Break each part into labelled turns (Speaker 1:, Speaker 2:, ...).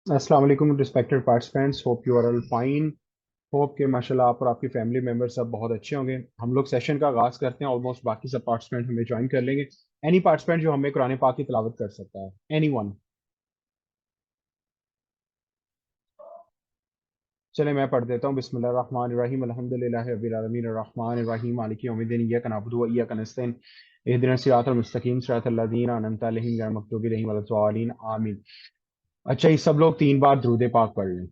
Speaker 1: अस्सलाम वालेकुम respected participants, hope you are all fine. Hope के माशाल्लाह आप और आपकी फैमिली मेंबर सब बहुत अच्छे होंगे। हम लोग सेशन का आगाज करते हैं। ऑलमोस्ट बाकी सब पार्टिसिपेंट हमें ज्वाइन कर लेंगे। एनी पार्टिसिपेंट जो हमें कुरान पाक की तिलावत कर सकता है, एनी वन। चले मैं पढ़ देता हूँ। बिस्मिल्लाहिर्रहमानिर्रहीम, अल्हम्दुलिल्लाहि रब्बिल आलमीन, अर्रहमानिर रहीम, मालिकि यौमिद्दीन, इय्याका नअबुदु व इय्याका नस्तईन, इहदिनस सिरातल मुस्तकीम, सिरातल लज़ीना अनअमता अलैहिम गैर मग़दूबि अलैहिम वलद्दालिन, आमीन। अच्छा, ये सब लोग 3 बार दुरूद पाक पढ़ लें।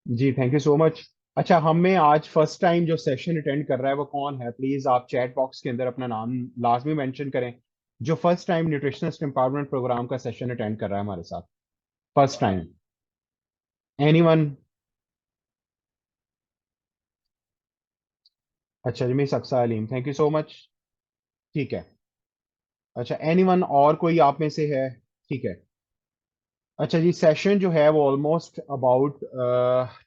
Speaker 1: जी, थैंक यू सो मच। अच्छा, हम में आज फर्स्ट टाइम जो सेशन अटेंड कर रहा है वो कौन है? प्लीज आप चैट बॉक्स के अंदर अपना नाम लाजमी मेंशन करें। जो first time nutritionist empowerment program का सेशन अटेंड कर रहा है हमारे साथ, फर्स्ट टाइम। एनीवन? अच्छा जी, miss Aqsa Aleem, thank you so much. ठीक है। अच्छा, एनीवन और कोई आप में से है? ठीक है। अच्छा जी, सेशन जो है वो ऑलमोस्ट अबाउट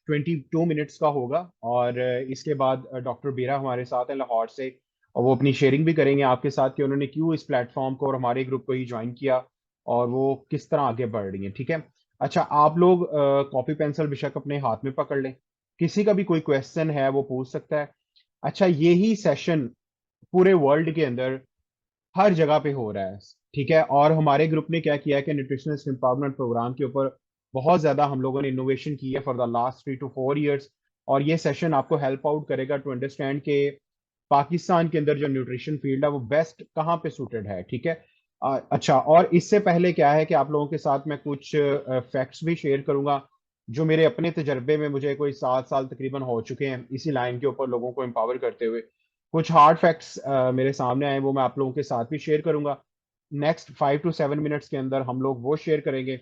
Speaker 1: 22 मिनट्स का होगा। और इसके बाद डॉक्टर बीरा हमारे साथ हैं लाहौर से, और वो अपनी शेयरिंग भी करेंगे आपके साथ कि उन्होंने क्यों इस प्लेटफॉर्म को और हमारे ग्रुप को ही ज्वाइन किया, और वो किस तरह आगे बढ़ रही हैं। ठीक है। अच्छा, आप लोग कॉपी पेंसिल बेशक अपने हाथ में पकड़ लें। किसी का भी कोई क्वेश्चन है वो पूछ सकता है। अच्छा, यही सेशन पूरे वर्ल्ड के अंदर हर जगह पे हो रहा है। ठीक है। और हमारे ग्रुप ने क्या किया है कि न्यूट्रिशनिस्ट एम्पावरमेंट प्रोग्राम के ऊपर बहुत ज्यादा हम लोगों ने इनोवेशन की है for the last 3 to 4 years। और ये सेशन आपको हेल्प आउट करेगा टू अंडरस्टैंड के पाकिस्तान के अंदर जो न्यूट्रिशन फील्ड है वो बेस्ट कहाँ पे सूटेड है। ठीक है। अच्छा, और इससे पहले क्या है कि आप लोगों के साथ मैं कुछ फैक्ट्स भी शेयर करूंगा जो मेरे अपने तजर्बे में मुझे कोई 7 साल तकरीबन हो चुके हैं इसी लाइन के ऊपर लोगों को एम्पावर करते हुए। कुछ हार्ड फैक्ट्स मेरे सामने आए, वो मैं आप लोगों के साथ भी शेयर करूंगा। नेक्स्ट 5 to 7 मिनट्स के अंदर हम लोग वो शेयर करेंगे।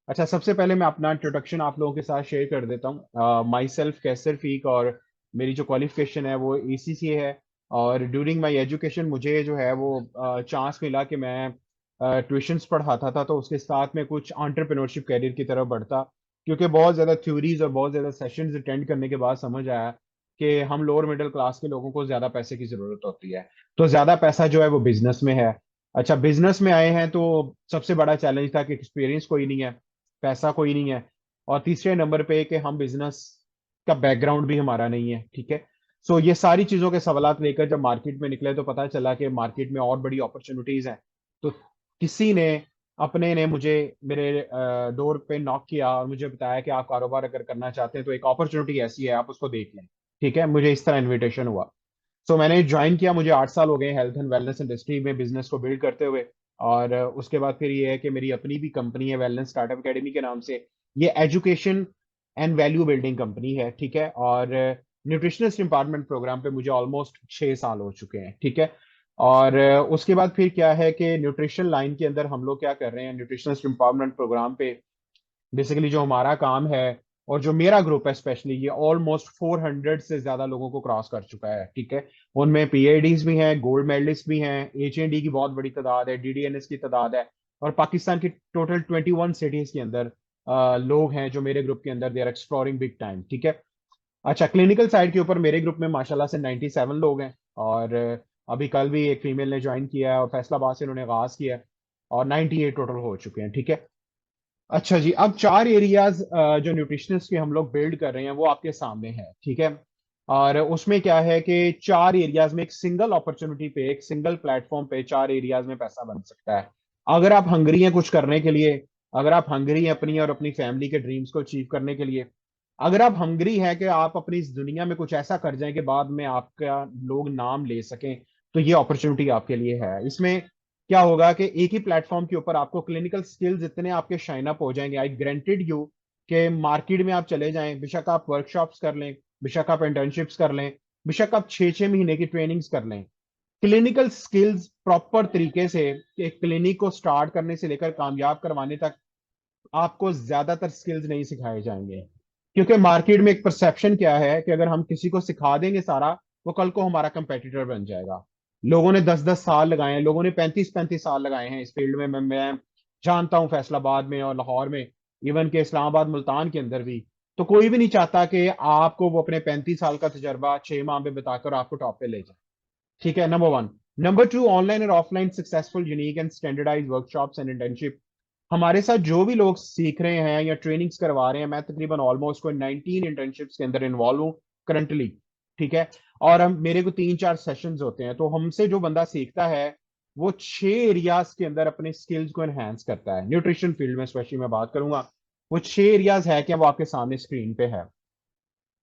Speaker 1: अच्छा, सबसे पहले मैं अपना इंट्रोडक्शन आप लोगों के साथ शेयर कर देता हूँ। माई सेल्फ कैसर फीक, और मेरी जो क्वालिफिकेशन है वो ACCA है। और ड्यूरिंग माई एजुकेशन मुझे जो है वो चांस मिला कि मैं ट्यूशन्स पढ़ाता था, तो उसके साथ में कुछ एंटरप्रेन्योरशिप कैरियर की तरफ बढ़ता। क्योंकि बहुत ज़्यादा थ्योरीज और बहुत ज़्यादा सेशंस अटेंड करने के बाद समझ आया कि हम लोअर मिडिल क्लास के लोगों को ज़्यादा पैसे की ज़रूरत होती है। तो ज़्यादा पैसा जो है वो बिजनेस में है। अच्छा, बिजनेस में आए हैं तो सबसे बड़ा चैलेंज था कि एक्सपीरियंस कोई नहीं है, पैसा कोई नहीं है, और तीसरे नंबर पे कि हम बिजनेस का बैकग्राउंड भी हमारा नहीं है। ठीक है। सो ये सारी चीजों के सवालात लेकर जब मार्केट में निकले तो पता चला कि मार्केट में और बड़ी अपॉर्चुनिटीज हैं। तो किसी ने अपने ने मुझे मेरे डोर पे नॉक किया और मुझे बताया कि आप कारोबार अगर करना चाहते हैं तो एक अपॉर्चुनिटी ऐसी है, आप उसको देख लें। ठीक है। मुझे इस तरह इनविटेशन हुआ। सो मैंने ज्वाइन किया। मुझे 8 साल हो गए हेल्थ एंड वेलनेस इंडस्ट्री में बिजनेस को बिल्ड करते हुए। और उसके बाद फिर ये है कि मेरी अपनी भी कंपनी है वेलनेस स्टार्टअप एकेडमी के नाम से। ये education and value building company है। ठीक है। और न्यूट्रिशनिस्ट एम्पावरमेंट प्रोग्राम पे मुझे ऑलमोस्ट 6 साल हो चुके हैं। ठीक है। और उसके बाद फिर क्या है कि न्यूट्रिशन लाइन के अंदर हम लोग क्या कर रहे हैं, न्यूट्रिशनिस्ट एम्पावरमेंट प्रोग्राम पे बेसिकली जो हमारा काम है और जो मेरा ग्रुप है स्पेशली, ये ऑलमोस्ट 400 से ज्यादा लोगों को क्रॉस कर चुका है। ठीक है। उनमें PhDs भी हैं, गोल्ड मेडलिस्ट भी हैं, HND की बहुत बड़ी तादाद है, DDNS की तादाद है। और पाकिस्तान की टोटल 21 सिटीज के अंदर लोग हैं जो मेरे ग्रुप के अंदर they are exploring big time. ठीक है। अच्छा, क्लिनिकल साइड के ऊपर मेरे ग्रुप में माशाल्लाह से 97 लोग हैं। और अभी कल भी एक फीमेल ने ज्वाइन किया है और फैसलाबाद से उन्होंने आगाज किया है। और 98 टोटल हो चुके हैं। ठीक है। अच्छा जी, अब 4 एरियाज जो न्यूट्रिशनिस्ट के हम लोग बिल्ड कर रहे हैं वो आपके सामने है। ठीक है। और उसमें क्या है कि 4 एरियाज में एक सिंगल अपॉर्चुनिटी पे, एक सिंगल प्लेटफॉर्म पे 4 एरियाज में पैसा बन सकता है। अगर आप हंगरी हैं कुछ करने के लिए, अगर आप हंगरी हैं अपनी और अपनी फैमिली के ड्रीम्स को अचीव करने के लिए, अगर आप हंगरी हैं कि आप अपनी इस दुनिया में कुछ ऐसा कर जाएं कि बाद में आपका लोग नाम ले सकें, तो ये अपॉर्चुनिटी आपके लिए है। इसमें क्या होगा कि एक ही प्लेटफॉर्म के ऊपर आपको क्लिनिकल स्किल्स इतने आपके शाइन अप हो जाएंगे, आई ग्रांटेड यू, कि मार्केट में आप चले जाएं, बेशक आप वर्कशॉप्स कर लें, बेशक आप इंटर्नशिप्स कर लें, बेशक आप 6 6 महीने की ट्रेनिंग्स कर लें, क्लिनिकल स्किल्स प्रॉपर तरीके से एक क्लिनिक को स्टार्ट करने से लेकर कामयाब करवाने तक आपको ज्यादातर स्किल्स नहीं सिखाए जाएंगे। क्योंकि मार्केट में एक परसेप्शन क्या है कि अगर हम किसी को सिखा देंगे सारा, वो कल को हमारा कंपेटिटर बन जाएगा। लोगों ने 10 10 साल लगाए हैं, लोगों ने 35 35 साल लगाए हैं इस फील्ड में। मैं जानता हूं फैसलाबाद में और लाहौर में, इवन के इस्लामाबाद मुल्तान के अंदर भी। तो कोई भी नहीं चाहता कि आपको वो अपने 35 साल का तजर्बा 6 माह में बताकर आपको टॉप पे ले जाए। ठीक है, number one. Number two, online और offline successful unique and standardize workshops and internship. हमारे साथ जो भी लोग सीख रहे हैं या ट्रेनिंग्स करवा रहे हैं, मैं तकरीबन ऑलमोस्ट कोई 19 इंटर्नशिप्स के अंदर इन्वॉल्व हूँ करंटली। ठीक है, और हम मेरे को 3-4 सेशंस होते हैं, तो हमसे जो बंदा सीखता है वो 6 एरियाज के अंदर अपने स्किल्स को एनहेंस करता है। न्यूट्रिशन फील्ड में स्पेशली मैं बात करूंगा, वो 6 एरियाज है क्या, वो आपके सामने स्क्रीन पे है।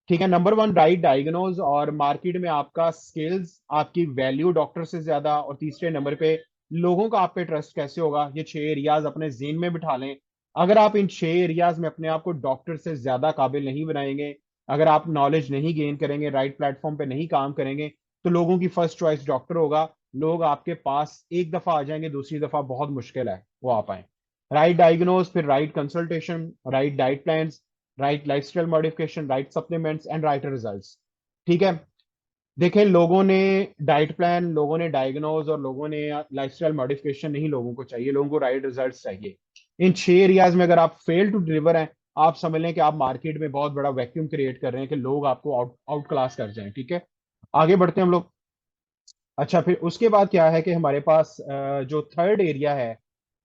Speaker 1: ठीक है, नंबर वन, राइट डायग्नोज और मार्केट में आपका स्किल्स, आपकी वैल्यू डॉक्टर से ज्यादा, और तीसरे नंबर पे लोगों का आप पे ट्रस्ट कैसे होगा। ये 6 एरियाज अपने जेन में बिठा लें। अगर आप इन 6 एरियाज में अपने आप को डॉक्टर से ज्यादा काबिल नहीं बनाएंगे, अगर आप नॉलेज नहीं गेन करेंगे, राइट प्लेटफॉर्म पे नहीं काम करेंगे, तो लोगों की फर्स्ट चॉइस डॉक्टर होगा। लोग आपके पास एक दफा आ जाएंगे, दूसरी दफा बहुत मुश्किल है वो आ पाए। राइट डायग्नोज, फिर right consultation, right diet plan, right lifestyle modification, right supplements and right results. ठीक है, देखें, लोगों ने डाइट प्लान, लोगों ने डायग्नोज और लोगों ने लाइफस्टाइल मॉडिफिकेशन नहीं लोगों को चाहिए, लोगों को राइट रिजल्ट्स चाहिए। इन 6 एरियाज में अगर आप फेल टू डिलीवर हैं, आप समझ लें कि आप मार्केट में बहुत बड़ा वैक्यूम क्रिएट कर रहे हैं कि लोग आपको आउट क्लास कर जाएं। ठीक है, आगे बढ़ते हैं हम लोग। अच्छा, फिर उसके बाद क्या है कि हमारे पास जो थर्ड एरिया है,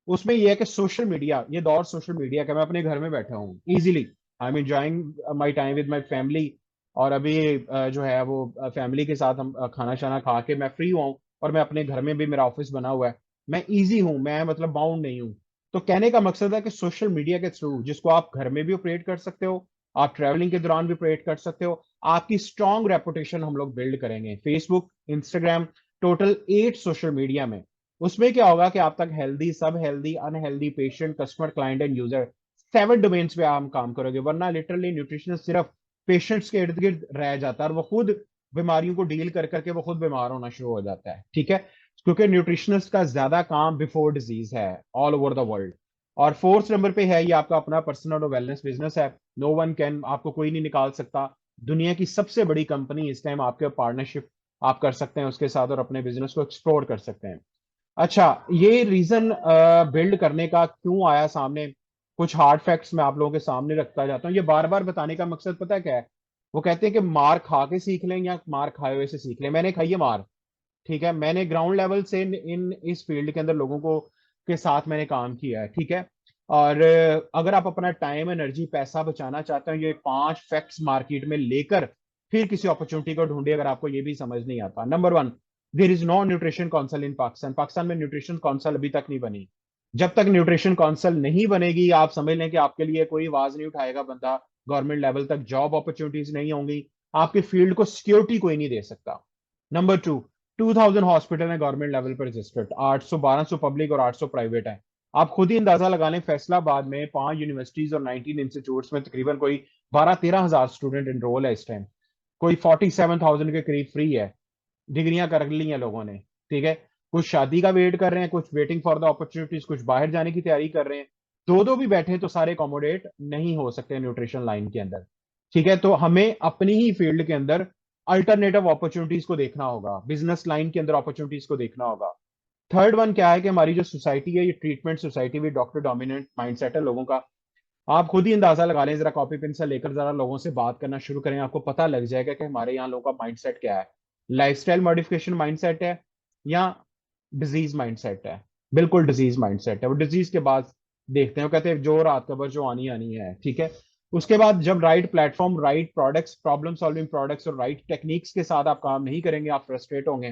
Speaker 1: उसमें यह है कि सोशल मीडिया, ये दौर सोशल मीडिया का। मैं अपने घर में बैठा हूँ easily, I am enjoying my time with my family. और अभी जो है वो फैमिली के साथ हम खाना शाना खा के मैं फ्री हुआ हूँ, और मैं अपने घर में भी, मेरा ऑफिस बना हुआ है, मैं इजी हूँ, मैं मतलब बाउंड नहीं हूँ। तो कहने का मकसद है कि सोशल मीडिया के थ्रू, जिसको आप घर में भी ऑपरेट कर सकते हो, आप ट्रैवलिंग के दौरान भी ऑपरेट कर सकते हो, आपकी स्ट्रॉन्ग रेपुटेशन हम लोग बिल्ड करेंगे। Facebook, Instagram, total 8 social media में। उसमें क्या होगा कि आप तक हेल्दी, सब healthy, unhealthy, patient, customer, client and user, 7 domains पे आप काम करोगे। वरना लिटरली न्यूट्रिशनिस्ट सिर्फ पेशेंट्स के इर्द गिर्द रह जाता है, और वो खुद बीमारियों को डील कर करके वो खुद बीमार होना शुरू हो जाता है। ठीक है, क्योंकि न्यूट्रिशनिस्ट का ज्यादा काम बिफोर डिजीज है ऑल ओवर द वर्ल्ड। और फोर्थ नंबर पे है ये आपका अपना पर्सनल और वेलनेस बिजनेस है। नो वन कैन, आपको कोई नहीं निकाल सकता। दुनिया की सबसे बड़ी कंपनी इस टाइम आपके पार्टनरशिप आप कर सकते हैं उसके साथ, और अपने बिजनेस को एक्सप्लोर कर सकते हैं। अच्छा, ये रीजन बिल्ड करने का क्यों आया सामने, कुछ हार्ड फैक्ट्स मैं आप लोगों के सामने रखता जाता हूँ। ये बार बार बताने का मकसद पता है क्या है? वो कहते हैं कि मार खा के सीख लें या मार खाए हुए से सीख लें। मैंने खाई है मार। ठीक है, मैंने ग्राउंड लेवल से इन इस फील्ड के अंदर लोगों को के साथ मैंने काम किया है। ठीक है, और अगर आप अपना टाइम, एनर्जी, पैसा बचाना चाहते हो, ये 5 फैक्ट्स मार्केट में लेकर फिर किसी अपॉर्चुनिटी को ढूंढिए, अगर आपको ये भी समझ नहीं आता। Number one, there is no nutrition council in Pakistan. Pakistan में न्यूट्रिशन काउंसिल अभी तक नहीं बनी। जब तक न्यूट्रिशन काउंसिल नहीं बनेगी, आप समझ लें कि आपके लिए कोई आवाज नहीं उठाएगा बंदा। गवर्नमेंट लेवल तक जॉब अपॉर्चुनिटीज नहीं होंगी, आपके फील्ड को सिक्योरिटी कोई नहीं दे सकता। नंबर टू, 2000 हॉस्पिटल है गवर्नमेंट लेवल पर रजिस्टर्ड, 800 1200 पब्लिक और 800 प्राइवेट है। आप खुद ही अंदाजा लगा लें, फैसलाबाद में 5 यूनिवर्सिटीज और 19 इंस्टीट्यूट्स में तकरीबन कोई 12-13 हजार स्टूडेंट एनरोल है इस टाइम। कोई 47,000 के करीब फ्री है, डिग्रियां कर ली हैं लोगों ने। ठीक है, कुछ शादी का वेट कर रहे हैं, कुछ वेटिंग फॉर द अपॉर्चुनिटीज, कुछ बाहर जाने की तैयारी कर रहे हैं। दो दो भी बैठे हैं तो सारे अकोमोडेट नहीं हो सकते न्यूट्रिशन लाइन के अंदर। ठीक है, तो हमें अपनी ही फील्ड के अंदर अल्टरनेटिव अपॉर्चुनिटीज को देखना होगा, बिजनेस लाइन के अंदर अपॉर्चुनिटीज को देखना होगा। थर्ड वन क्या है कि हमारी जो सोसाइटी है, ये ट्रीटमेंट सोसाइटी भी डॉक्टर डोमिनेंट माइंडसेट है लोगों का। आप खुद ही अंदाजा लगा लें, जरा कॉपी पेंसिल लेकर जरा लोगों से बात करना शुरू करें, आपको पता लग जाएगा कि हमारे यहाँ लोगों का माइंडसेट क्या है। लाइफस्टाइल मॉडिफिकेशन माइंडसेट है या डिजीज माइंडसेट है? बिल्कुल डिजीज माइंडसेट है। वो डिजीज के बाद देखते हैं, वो कहते हैं जो रात कबर जो आनी आनी है। ठीक है, उसके बाद जब right platform, right products, problem solving products और राइट टेक्निक्स के साथ आप काम नहीं करेंगे, आप फ्रस्ट्रेट होंगे।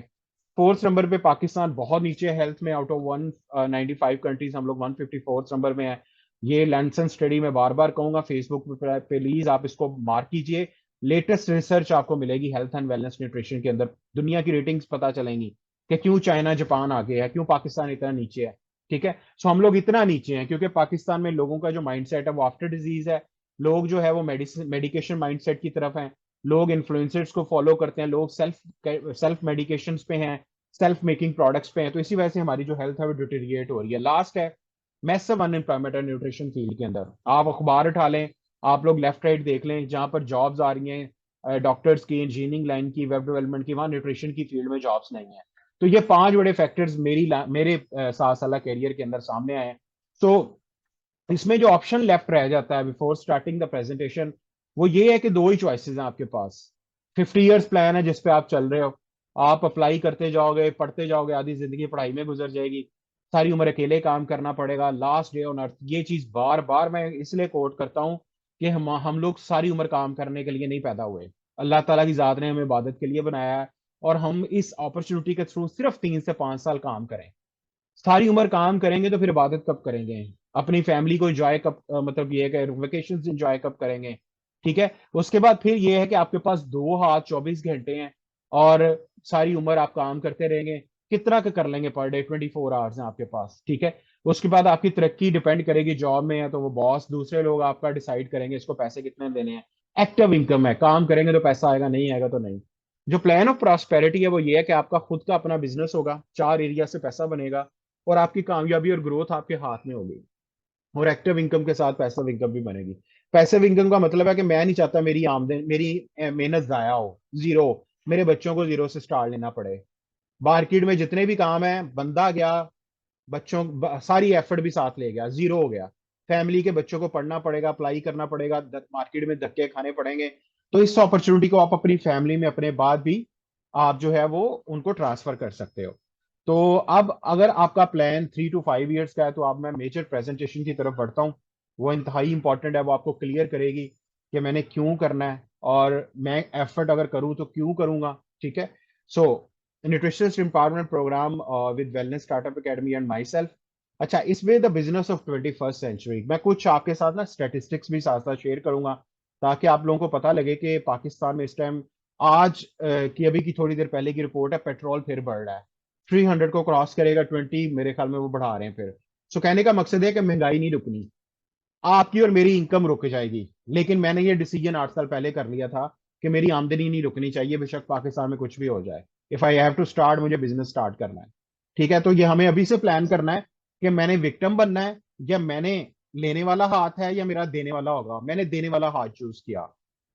Speaker 1: फोर्थ नंबर पे पाकिस्तान बहुत नीचे है हेल्थ में, आउट ऑफ 195 कंट्रीज हम लोग 154 नंबर में है। ये लैंसन स्टडी में बार बार कहूंगा, फेसबुक पे प्लीज आप इसको मार्क कीजिए। लेटेस्ट रिसर्च आपको मिलेगी हेल्थ एंड वेलनेस न्यूट्रिशन के अंदर, दुनिया की रेटिंग्स पता चलेंगी कि क्यों चाइना जापान आगे है, क्यों पाकिस्तान इतना नीचे है। ठीक है, सो हम लोग इतना नीचे हैं क्योंकि पाकिस्तान में लोगों का जो माइंडसेट है वो आफ्टर डिजीज है। लोग जो है वो मेडिसिन मेडिकेशन माइंडसेट की तरफ हैं। लोग इन्फ्लुएंसर्स को फॉलो करते हैं, लोग सेल्फ सेल्फ मेडिकेशन पे हैं, सेल्फ मेकिंग प्रोडक्ट्स पे हैं। तो इसी वजह से हमारी जो हेल्थ है वो डिटेरिएट हो रही है। लास्ट है मैसिव अनएम्प्लॉयमेंट है न्यूट्रिशन फील्ड के अंदर। आप अखबार उठा लें, आप लोग लेफ्ट राइट देख लें, जहां पर जॉब्स आ रही हैं डॉक्टर्स की, इंजीनियरिंग लाइन की, वेब डेवलपमेंट की, वहां न्यूट्रिशन की फील्ड में जॉब्स नहीं है। तो ये 5 बड़े फैक्टर्स मेरे 7 साल कैरियर के अंदर सामने आए हैं। तो इसमें जो ऑप्शन लेफ्ट रह जाता है बिफोर स्टार्टिंग द प्रेजेंटेशन, वो ये है कि दो ही चॉइसेस हैं आपके पास। 50 ईयर्स प्लान है जिस पे आप चल रहे हो, आप अप्लाई करते जाओगे, पढ़ते जाओगे, आधी जिंदगी पढ़ाई में गुजर जाएगी, सारी उम्र अकेले काम करना पड़ेगा, लास्ट डे ऑन अर्थ। ये चीज बार बार मैं इसलिए कोट करता हूँ कि हम लोग सारी उम्र काम करने के लिए नहीं पैदा हुए। अल्लाह ताला की जात ने हमें इबादत के लिए बनाया है, और हम इस अपॉर्चुनिटी के थ्रू सिर्फ 3 से 5 साल काम करें। सारी उम्र काम करेंगे तो फिर इबादत कब करेंगे? अपनी फैमिली को एंजॉय कब, मतलब ये है कि वेकेशन एंजॉय कब करेंगे? ठीक है। उसके बाद फिर ये है कि आपके पास 2 हाथ 24 घंटे हैं, और सारी उम्र आप काम करते रहेंगे। कितना का कर लेंगे पर डे? 24 आवर्स हैं आपके पास, ठीक है। उसके बाद आपकी तरक्की डिपेंड करेगी, जॉब में है तो वो बॉस, दूसरे लोग आपका डिसाइड करेंगे इसको पैसे कितने देने हैं। एक्टिव इनकम है, काम करेंगे तो पैसा आएगा, नहीं आएगा तो नहीं। जो प्लान ऑफ प्रॉस्पेरिटी है वो ये है कि आपका खुद का अपना बिजनेस होगा, 4 एरिया से पैसा बनेगा, और आपकी कामयाबी और ग्रोथ आपके हाथ में होगी। और एक्टिव इनकम के साथ पैसिव इनकम भी बनेगी। पैसिव इनकम का मतलब है कि मैं नहीं चाहता मेरी आमदनी, मेरी मेहनत जाया हो, जीरो, मेरे बच्चों को जीरो से स्टार्ट लेना पड़े। मार्केट में जितने भी काम है, बंदा गया, सारी एफर्ट भी साथ ले गया, जीरो हो गया। फैमिली के बच्चों को पढ़ना पड़ेगा, अप्लाई करना पड़ेगा, मार्केट में धक्के खाने पड़ेंगे। तो इस अपॉर्चुनिटी को आप अपनी फैमिली में अपने बाद भी आप जो है वो उनको ट्रांसफर कर सकते हो। तो अब अगर आपका प्लान 3 to 5 ईयर्स का है, तो अब मैं मेजर प्रेजेंटेशन की तरफ बढ़ता हूँ। वो इंतहाई इंपॉर्टेंट है, वो आपको क्लियर करेगी कि मैंने क्यों करना है, और मैं एफर्ट अगर करूँ तो क्यों करूंगा। ठीक है। So nutritionist empowerment program with wellness startup academy and myself. अच्छा, इसमें the business of 21st century, मैं कुछ आपके साथ ना स्टेटिस्टिक्स भी साथ साथ शेयर करूंगा, ताकि आप लोगों को पता लगे कि पाकिस्तान में इस टाइम, आज की अभी की थोड़ी देर पहले की रिपोर्ट है, पेट्रोल फिर बढ़ रहा है। 300 को क्रॉस करेगा, 20 मेरे ख्याल में वो बढ़ा रहे हैं फिर। सो कहने का मकसद है कि महंगाई नहीं रुकनी, आपकी और मेरी इनकम रुक जाएगी। लेकिन मैंने ये डिसीजन 8 साल पहले कर लिया था कि मेरी आमदनी नहीं रुकनी चाहिए, बेशक पाकिस्तान में कुछ भी हो जाए। If I have to start, मुझे बिजनेस स्टार्ट करना है। ठीक है। तो ये हमें अभी से प्लान करना है कि मैंने विक्टिम बनना है, या मैंने लेने वाला हाथ है, या मेरा देने वाला होगा। मैंने देने वाला हाथ चूज किया।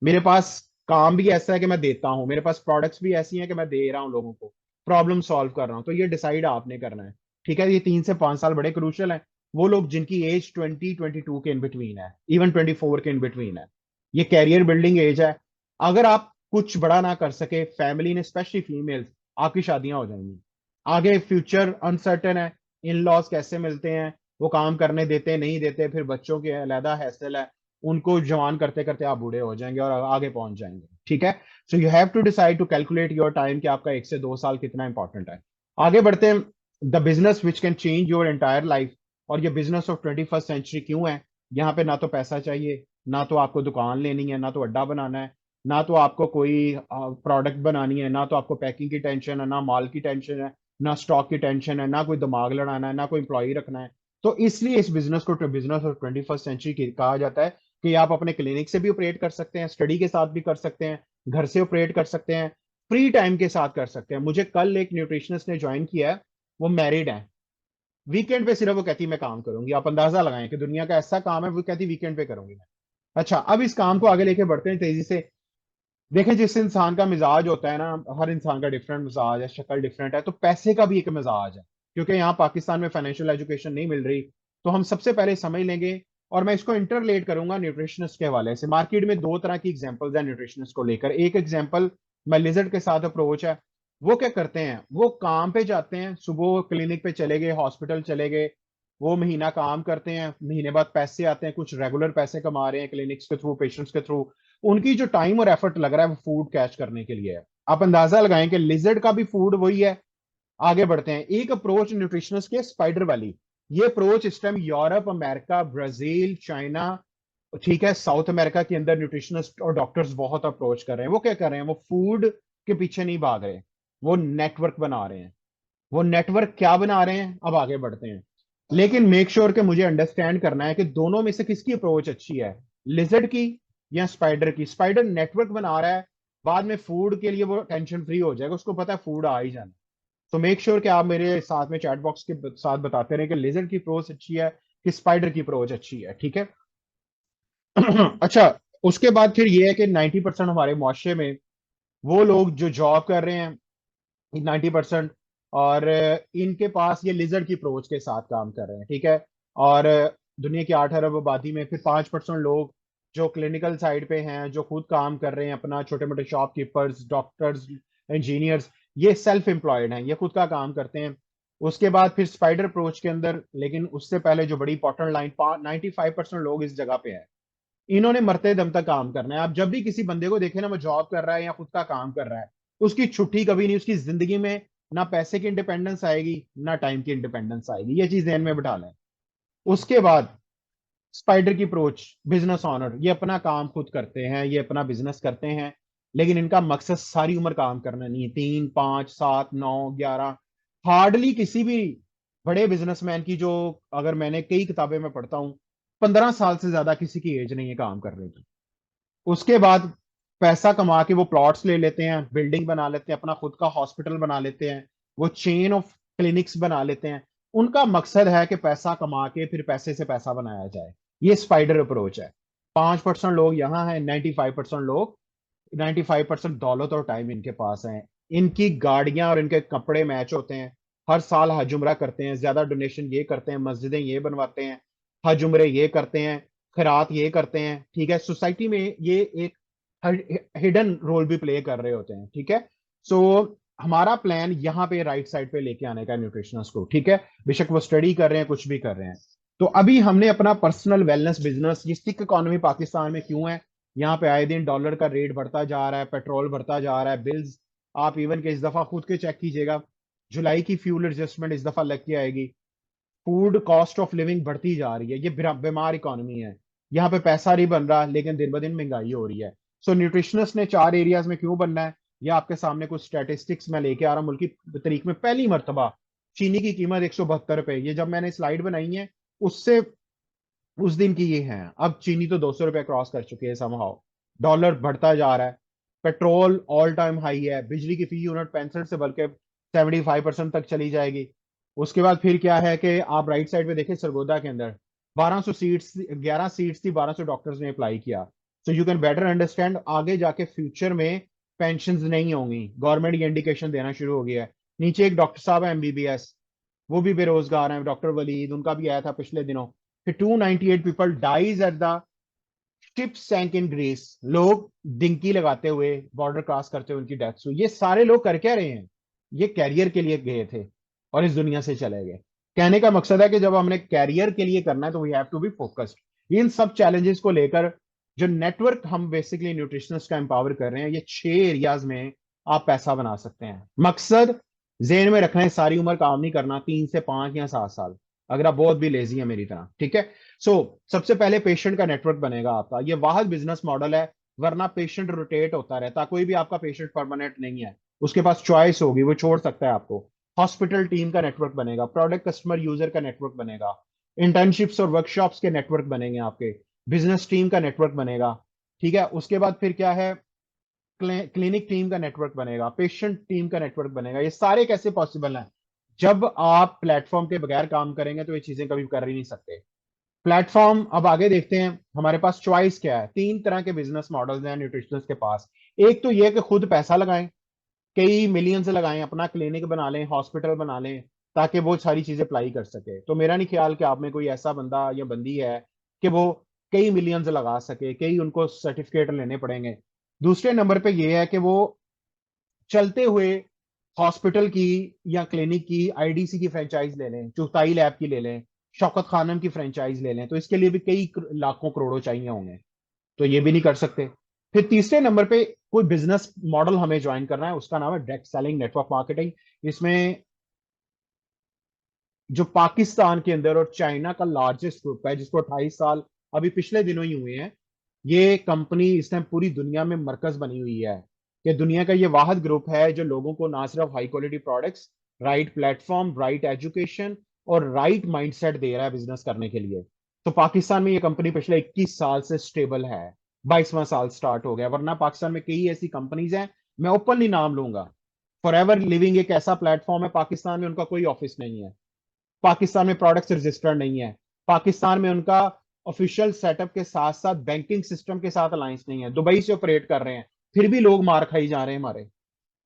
Speaker 1: मेरे पास काम भी ऐसा है कि मैं देता हूं, मेरे पास प्रोडक्ट्स भी ऐसी हैं कि मैं दे रहा हूं लोगों को, प्रॉब्लम सॉल्व कर रहा हूं। तो ये डिसाइड आपने करना है। ठीक है। ये 3 से 5 साल बड़े क्रूशियल हैं। वो लोग जिनकी एज 20-22 के इन बिटवीन है, इवन 24 के इन बिटवीन है, ये कैरियर बिल्डिंग एज है। अगर आप कुछ बड़ा ना कर सके, फैमिली ने, स्पेशली फीमेल्स, आपकी शादियां हो जाएंगी। आगे फ्यूचर अनसर्टेन है। इन लॉज कैसे मिलते हैं, वो काम करने देते नहीं देते, फिर बच्चों के अलहदा हैसल है, उनको जवान करते करते आप बूढ़े हो जाएंगे और आगे पहुंच जाएंगे। ठीक है। So you have to decide to calculate your time कि आपका 1 से 2 साल कितना इंपॉर्टेंट है। आगे बढ़ते हैं। The business which can change your entire life. और ये बिजनेस ऑफ 21st सेंचुरी क्यों है? यहाँ पे ना तो पैसा चाहिए, ना तो आपको दुकान लेनी है, ना तो अड्डा बनाना है, ना तो आपको कोई प्रोडक्ट बनानी है, ना तो आपको पैकिंग की टेंशन है, ना माल की टेंशन है, ना स्टॉक की टेंशन है, ना कोई दिमाग लड़ाना है, ना कोई एम्प्लॉय रखना है। तो इसलिए इस बिजनेस को बिजनेस ऑफ 21st सेंचुरी कहा जाता है, कि आप अपने क्लिनिक से भी ऑपरेट कर सकते हैं, स्टडी के साथ भी कर सकते हैं, घर से ऑपरेट कर सकते हैं, फ्री टाइम के साथ कर सकते हैं। मुझे कल एक न्यूट्रिशनिस्ट ने ज्वाइन किया है, वो मैरिड है। वीकेंड पे सिर्फ वो कहती मैं काम करूंगी। आप अंदाजा लगाएं कि दुनिया का ऐसा काम है, वो कहती वीकेंड पे करूंगी मैं। अच्छा, अब इस काम को आगे लेके बढ़ते हैं तेजी से। देखें, जिस इंसान का मिजाज होता है ना, हर इंसान का डिफरेंट मिजाज है, शक्ल डिफरेंट है, तो पैसे का भी एक मिजाज है। क्योंकि यहाँ पाकिस्तान में फाइनेंशियल एजुकेशन नहीं मिल रही, तो हम सबसे पहले समझ लेंगे। और मैं इसको इंटरलेट करूंगा न्यूट्रिशनिस्ट के हवाले से। मार्केट में दो तरह की एग्जांपल्स है न्यूट्रिशनिस्ट को लेकर। एक एग्जांपल मैं लिजर्ड के साथ अप्रोच है। वो क्या करते हैं, वो काम पे जाते हैं, सुबह क्लिनिक पे चले गए, हॉस्पिटल चले गए, वो महीना काम करते हैं, महीने बाद पैसे आते हैं, कुछ रेगुलर पैसे कमा रहे हैं क्लिनिक्स के थ्रू, पेशेंट्स के थ्रू। उनकी जो टाइम और एफर्ट लग रहा है वो फूड कैच करने के लिए है। आप अंदाजा लगाएं कि लिजर्ड का भी फूड वही है। आगे बढ़ते हैं। एक अप्रोच न्यूट्रिशनिस्ट के, स्पाइडर वाली। ये अप्रोच इस time Europe, America, Brazil, China, ठीक है, साउथ अमेरिका के अंदर न्यूट्रिशनिस्ट और डॉक्टर्स बहुत अप्रोच कर रहे हैं। वो क्या कर रहे हैं, वो फूड के पीछे नहीं भाग रहे, वो नेटवर्क बना रहे हैं। वो नेटवर्क क्या बना रहे हैं, अब आगे बढ़ते हैं। लेकिन मेक श्योर कि मुझे अंडरस्टैंड करना है कि दोनों में से किसकी अप्रोच अच्छी है, लिजर्ड की या स्पाइडर की। स्पाइडर नेटवर्क बना रहा है, बाद में फूड के लिए वो टेंशन फ्री हो जाएगा, उसको पता है फूड आ ही जाना। तो मेक श्योर कि आप मेरे साथ में चैट बॉक्स के साथ बताते रहे कि लिजर्ड की अप्रोच अच्छी है कि स्पाइडर की अप्रोच अच्छी है। ठीक है। अच्छा, उसके बाद फिर ये है कि 90% हमारे मुआशरे में वो लोग जो जॉब कर रहे हैं, 90%, और इनके पास ये लिजर्ड की अप्रोच के साथ काम कर रहे हैं। ठीक है। और दुनिया की 8 अरब आबादी में फिर 5% लोग जो क्लिनिकल साइड पे हैं, जो खुद काम कर रहे हैं अपना, छोटे मोटे शॉपकीपर्स, डॉक्टर्स, इंजीनियर्स, ये सेल्फ एम्प्लॉयड हैं, ये खुद का काम करते हैं। उसके बाद फिर स्पाइडर अप्रोच के अंदर, लेकिन उससे पहले जो बड़ी इंपॉर्टेंट लाइन, 95% लोग इस जगह पे है, इन्होंने मरते दम तक काम करना है। आप जब भी किसी बंदे को देखे ना, वो जॉब कर रहा है या खुद का काम कर रहा है, उसकी छुट्टी कभी नहीं, उसकी जिंदगी में ना पैसे की इंडिपेंडेंस आएगी ना टाइम की इंडिपेंडेंस आएगी, ये चीज ध्यान में बिठा लें। उसके बाद स्पाइडर की अप्रोच, बिजनेस ऑनर, ये अपना काम खुद करते हैं, ये अपना बिजनेस करते हैं, लेकिन इनका मकसद सारी उम्र काम करना नहीं है। 3, 5, 7, 9, 11, हार्डली किसी भी बड़े बिजनेसमैन की, जो अगर मैंने कई किताबें में पढ़ता हूं, 15 साल से ज्यादा किसी की एज नहीं है काम करने की। उसके बाद पैसा कमा के वो प्लॉट्स ले लेते हैं, बिल्डिंग बना लेते हैं, अपना खुद का हॉस्पिटल बना लेते हैं, वो चेन ऑफ क्लिनिक्स बना लेते हैं। उनका मकसद है कि पैसा कमा के फिर पैसे से पैसा बनाया जाए। ये स्पाइडर अप्रोच है। 5% लोग यहाँ हैं, 95% लोग, 95% दौलत और टाइम इनके पास है। इनकी गाड़ियां और इनके कपड़े मैच होते हैं, हर साल हज उम्रा करते हैं, ज्यादा डोनेशन ये करते हैं, मस्जिदें ये बनवाते हैं, हज उम्रे ये करते हैं, खैरात ये करते हैं, ठीक है। सोसाइटी में ये एक हिडन रोल भी प्ले कर रहे होते हैं, ठीक है। सो हमारा प्लान यहाँ पे राइट साइड पे लेके आने का न्यूट्रिशनिस्ट को, ठीक है। बेशक वो स्टडी कर रहे हैं, कुछ भी कर रहे हैं। तो अभी हमने अपना पर्सनल वेलनेस बिजनेस, ये सिक इकोनॉमी पाकिस्तान में क्यों है, यहाँ पे आए दिन डॉलर का रेट बढ़ता जा रहा है, पेट्रोल बढ़ता जा रहा है, बिल्स आप इवन के इस दफा खुद के चेक कीजिएगा, जुलाई की फ्यूल एडजस्टमेंट इस दफा लग के आएगी। फूड कॉस्ट ऑफ लिविंग बढ़ती जा रही है, ये बीमार इकोनॉमी है। यहाँ पे पैसा नहीं बन रहा, लेकिन दिन ब दिन महंगाई हो रही है। सो न्यूट्रिशनिस्ट ने 4 एरियाज में क्यों बनना है, ये आपके सामने कुछ स्टैटिस्टिक्स मैं लेके आ रहा हूँ। मुल्की तरीक में पहली मरतबा चीनी की कीमत 172 रुपए, ये जब मैंने स्लाइड बनाई है उससे उस दिन की ये है। अब चीनी तो 200 रुपए क्रॉस कर चुकी है समहाउ, डॉलर बढ़ता जा रहा है, पेट्रोल ऑल टाइम हाई है, बिजली की फी यूनिट 65 से बल्कि 75% तक चली जाएगी। उसके बाद फिर क्या है कि आप राइट साइड पे देखें, सरगोदा के अंदर 1200 सीट्स, 11 सीट्स थी, 1200 डॉक्टर्स ने अप्लाई किया। So you can better understand आगे जाके फ्यूचर में पेंशन नहीं होंगी, गवर्नमेंट ये इंडिकेशन देना शुरू हो गया है। नीचे एक डॉक्टर साहब है एमबीबीएस, वो भी बेरोजगार हैं, डॉक्टर वलीद, उनका भी आया था पिछले दिनों। फिर 298 people dies at the ship sank in Greece, लोग डिंकी लगाते हुए बॉर्डर क्रॉस करते हुए उनकी डेथ हुई। ये सारे लोग कर क्या रहे हैं, ये कैरियर के लिए गए थे और इस दुनिया से चले गए। कहने का मकसद है कि जब हमने कैरियर के लिए करना है तो we have to be focused. इन सब चैलेंजेस को लेकर जो नेटवर्क हम बेसिकली न्यूट्रिशनिस्ट का एम्पावर कर रहे हैं, ये 6 एरियाज में आप पैसा बना सकते हैं। मकसद जेन में रखना है, सारी उम्र काम नहीं करना, 3 से 5 या 7 साल, अगर आप बहुत भी लेजी है मेरी तरह, ठीक है। सो सबसे पहले पेशेंट का नेटवर्क बनेगा आपका, ये वाहिद बिजनेस मॉडल है, वरना पेशेंट रोटेट होता रहता, कोई भी आपका पेशेंट परमानेंट नहीं है, उसके पास चॉइस होगी, वो छोड़ सकता है आपको। हॉस्पिटल टीम का नेटवर्क बनेगा, प्रोडक्ट कस्टमर यूजर का नेटवर्क बनेगा, इंटर्नशिप्स और वर्कशॉप्स के नेटवर्क बनेंगे आपके, बिजनेस टीम का नेटवर्क बनेगा, ठीक है। उसके बाद फिर क्या है, क्लिनिक टीम का नेटवर्क बनेगा, पेशेंट टीम का नेटवर्क बनेगा। ये सारे कैसे पॉसिबल हैं, जब आप प्लेटफॉर्म के बगैर काम करेंगे तो ये चीजें कभी कर ही नहीं सकते। प्लेटफॉर्म, अब आगे देखते हैं हमारे पास चॉइस क्या है। 3 तरह के बिजनेस मॉडल्स हैं न्यूट्रिशनिस्ट के पास। एक तो ये कि खुद पैसा लगाएं, कई मिलियंस लगाएं, अपना क्लिनिक बना लें, हॉस्पिटल बना लें, ताकि वो सारी चीजें अप्लाई कर सके। तो मेरा नहीं ख्याल कि आप में कोई ऐसा बंदा या बंदी है कि वो कई मिलियंस लगा सके, कई उनको सर्टिफिकेट लेने पड़ेंगे। दूसरे नंबर पे ये है कि वो चलते हुए हॉस्पिटल की या क्लिनिक की, आईडीसी की फ्रेंचाइज ले लें, चुगताई लैब की ले लें, शौकत खानम की फ्रेंचाइज ले लें, तो इसके लिए भी कई लाखों करोड़ों चाहिए होंगे, तो ये भी नहीं कर सकते। फिर तीसरे नंबर पे कोई बिजनेस मॉडल हमें ज्वाइन करना है, उसका नाम है डायरेक्ट सेलिंग नेटवर्क मार्केटिंग। इसमें जो पाकिस्तान के अंदर और चाइना का लार्जेस्ट ग्रुप है, जिसको 28 साल अभी पिछले दिनों ही हुए हैं, ये कंपनी इस टाइम पूरी दुनिया में मरकज बनी हुई है, कि दुनिया का ये वाहिद ग्रुप है जो लोगों को ना सिर्फ high quality products, right platform, right education और राइट माइंडसेट दे रहा है बिजनेस करने के लिए। तो पाकिस्तान में ये कंपनी पिछले 21 साल से स्टेबल है, 22वां साल स्टार्ट हो गया, वरना पाकिस्तान में कई ऐसी कंपनीज हैं, मैं ओपनली नाम लूंगा। फॉर एवर लिविंग एक ऐसा प्लेटफॉर्म है पाकिस्तान में, उनका कोई ऑफिस नहीं है, पाकिस्तान में प्रोडक्ट्स रजिस्टर्ड नहीं है, पाकिस्तान में उनका ऑफिशियल सेटअप के साथ साथ बैंकिंग सिस्टम के साथ अलायंस नहीं है, दुबई से ऑपरेट कर रहे हैं, फिर भी लोग मार खाई जा रहे हैं हमारे।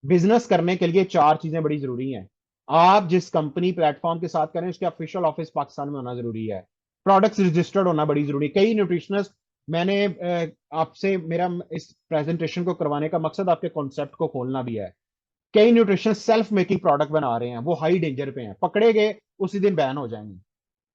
Speaker 1: बिजनेस करने के लिए 4 चीजें बड़ी जरूरी हैं। आप जिस कंपनी प्लेटफॉर्म के साथ करें उसके ऑफिशियल ऑफिस पाकिस्तान में होना जरूरी है, प्रोडक्ट्स रजिस्टर्ड होना बड़ी जरूरी है। कई न्यूट्रिशनिस्ट, मैंने आपसे, मेरा इस प्रेजेंटेशन को करवाने का मकसद आपके कॉन्सेप्ट को खोलना भी है कई न्यूट्रिशन सेल्फ मेकिंग प्रोडक्ट बना रहे हैं, वो हाई डेंजर पे हैं, पकड़े गए उसी दिन बैन हो जाएंगे।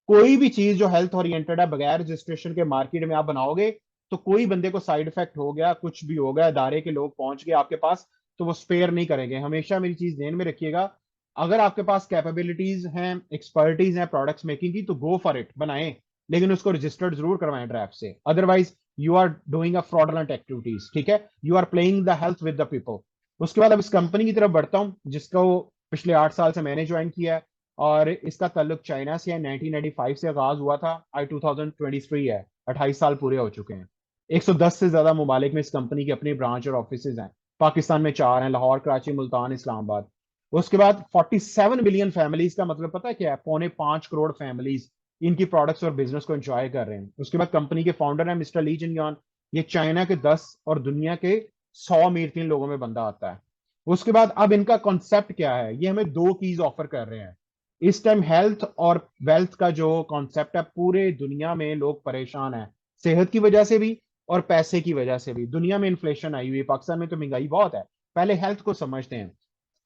Speaker 1: कोई भी चीज जो हेल्थ ओरिएंटेड है, बगैर रजिस्ट्रेशन के मार्केट में आप बनाओगे, तो कोई बंदे को साइड इफेक्ट हो गया, कुछ भी हो गया, इदारे के लोग पहुंच गए आपके पास, तो वो स्पेयर नहीं करेंगे। हमेशा मेरी चीज ध्यान में रखिएगा, अगर आपके पास कैपेबिलिटीज हैं, एक्सपर्टीज हैं प्रोडक्ट्स मेकिंग की, तो गो फॉर इट, बनाएं, लेकिन उसको रजिस्टर्ड जरूर करवाएं ड्रैप से, otherwise you are doing a fraudulent activities, ठीक है, you are playing the health with the people. उसके बाद अब इस कंपनी की तरफ बढ़ता हूँ, जिसको पिछले 8 साल से मैंने ज्वाइन किया है, और इसका ताल्लुक चाइना से है। 1995 से आगाज हुआ था, आज 2023 है, 28 साल पूरे हो चुके हैं। 110 से ज्यादा ममालिक में इस कंपनी की अपनी ब्रांच और ऑफिस हैं। पाकिस्तान में 4 हैं, लाहौर, कराची, मुल्तान, इस्लामाबाद। उसके बाद 47 मिलियन फैमिलीज का मतलब पता है क्या है? 4.25 करोड़ फैमिलीज इनकी प्रोडक्ट्स और बिजनेस को एंजॉय कर रहे हैं। उसके बाद कंपनी के फाउंडर है मिस्टर ली जिनयॉन। ये चाइना के 10 और दुनिया के 100 अमीर 3 लोगों में बंदा आता है। उसके बाद अब इनका कॉन्सेप्ट क्या है? ये हमें दो कीज ऑफर कर रहे हैं। इस टाइम हेल्थ और वेल्थ का जो कॉन्सेप्ट है, पूरे दुनिया में लोग परेशान हैं, सेहत की वजह से भी और पैसे की वजह से भी। दुनिया में इन्फ्लेशन आई हुई है, पाकिस्तान में तो महंगाई बहुत है। पहले हेल्थ को समझते हैं।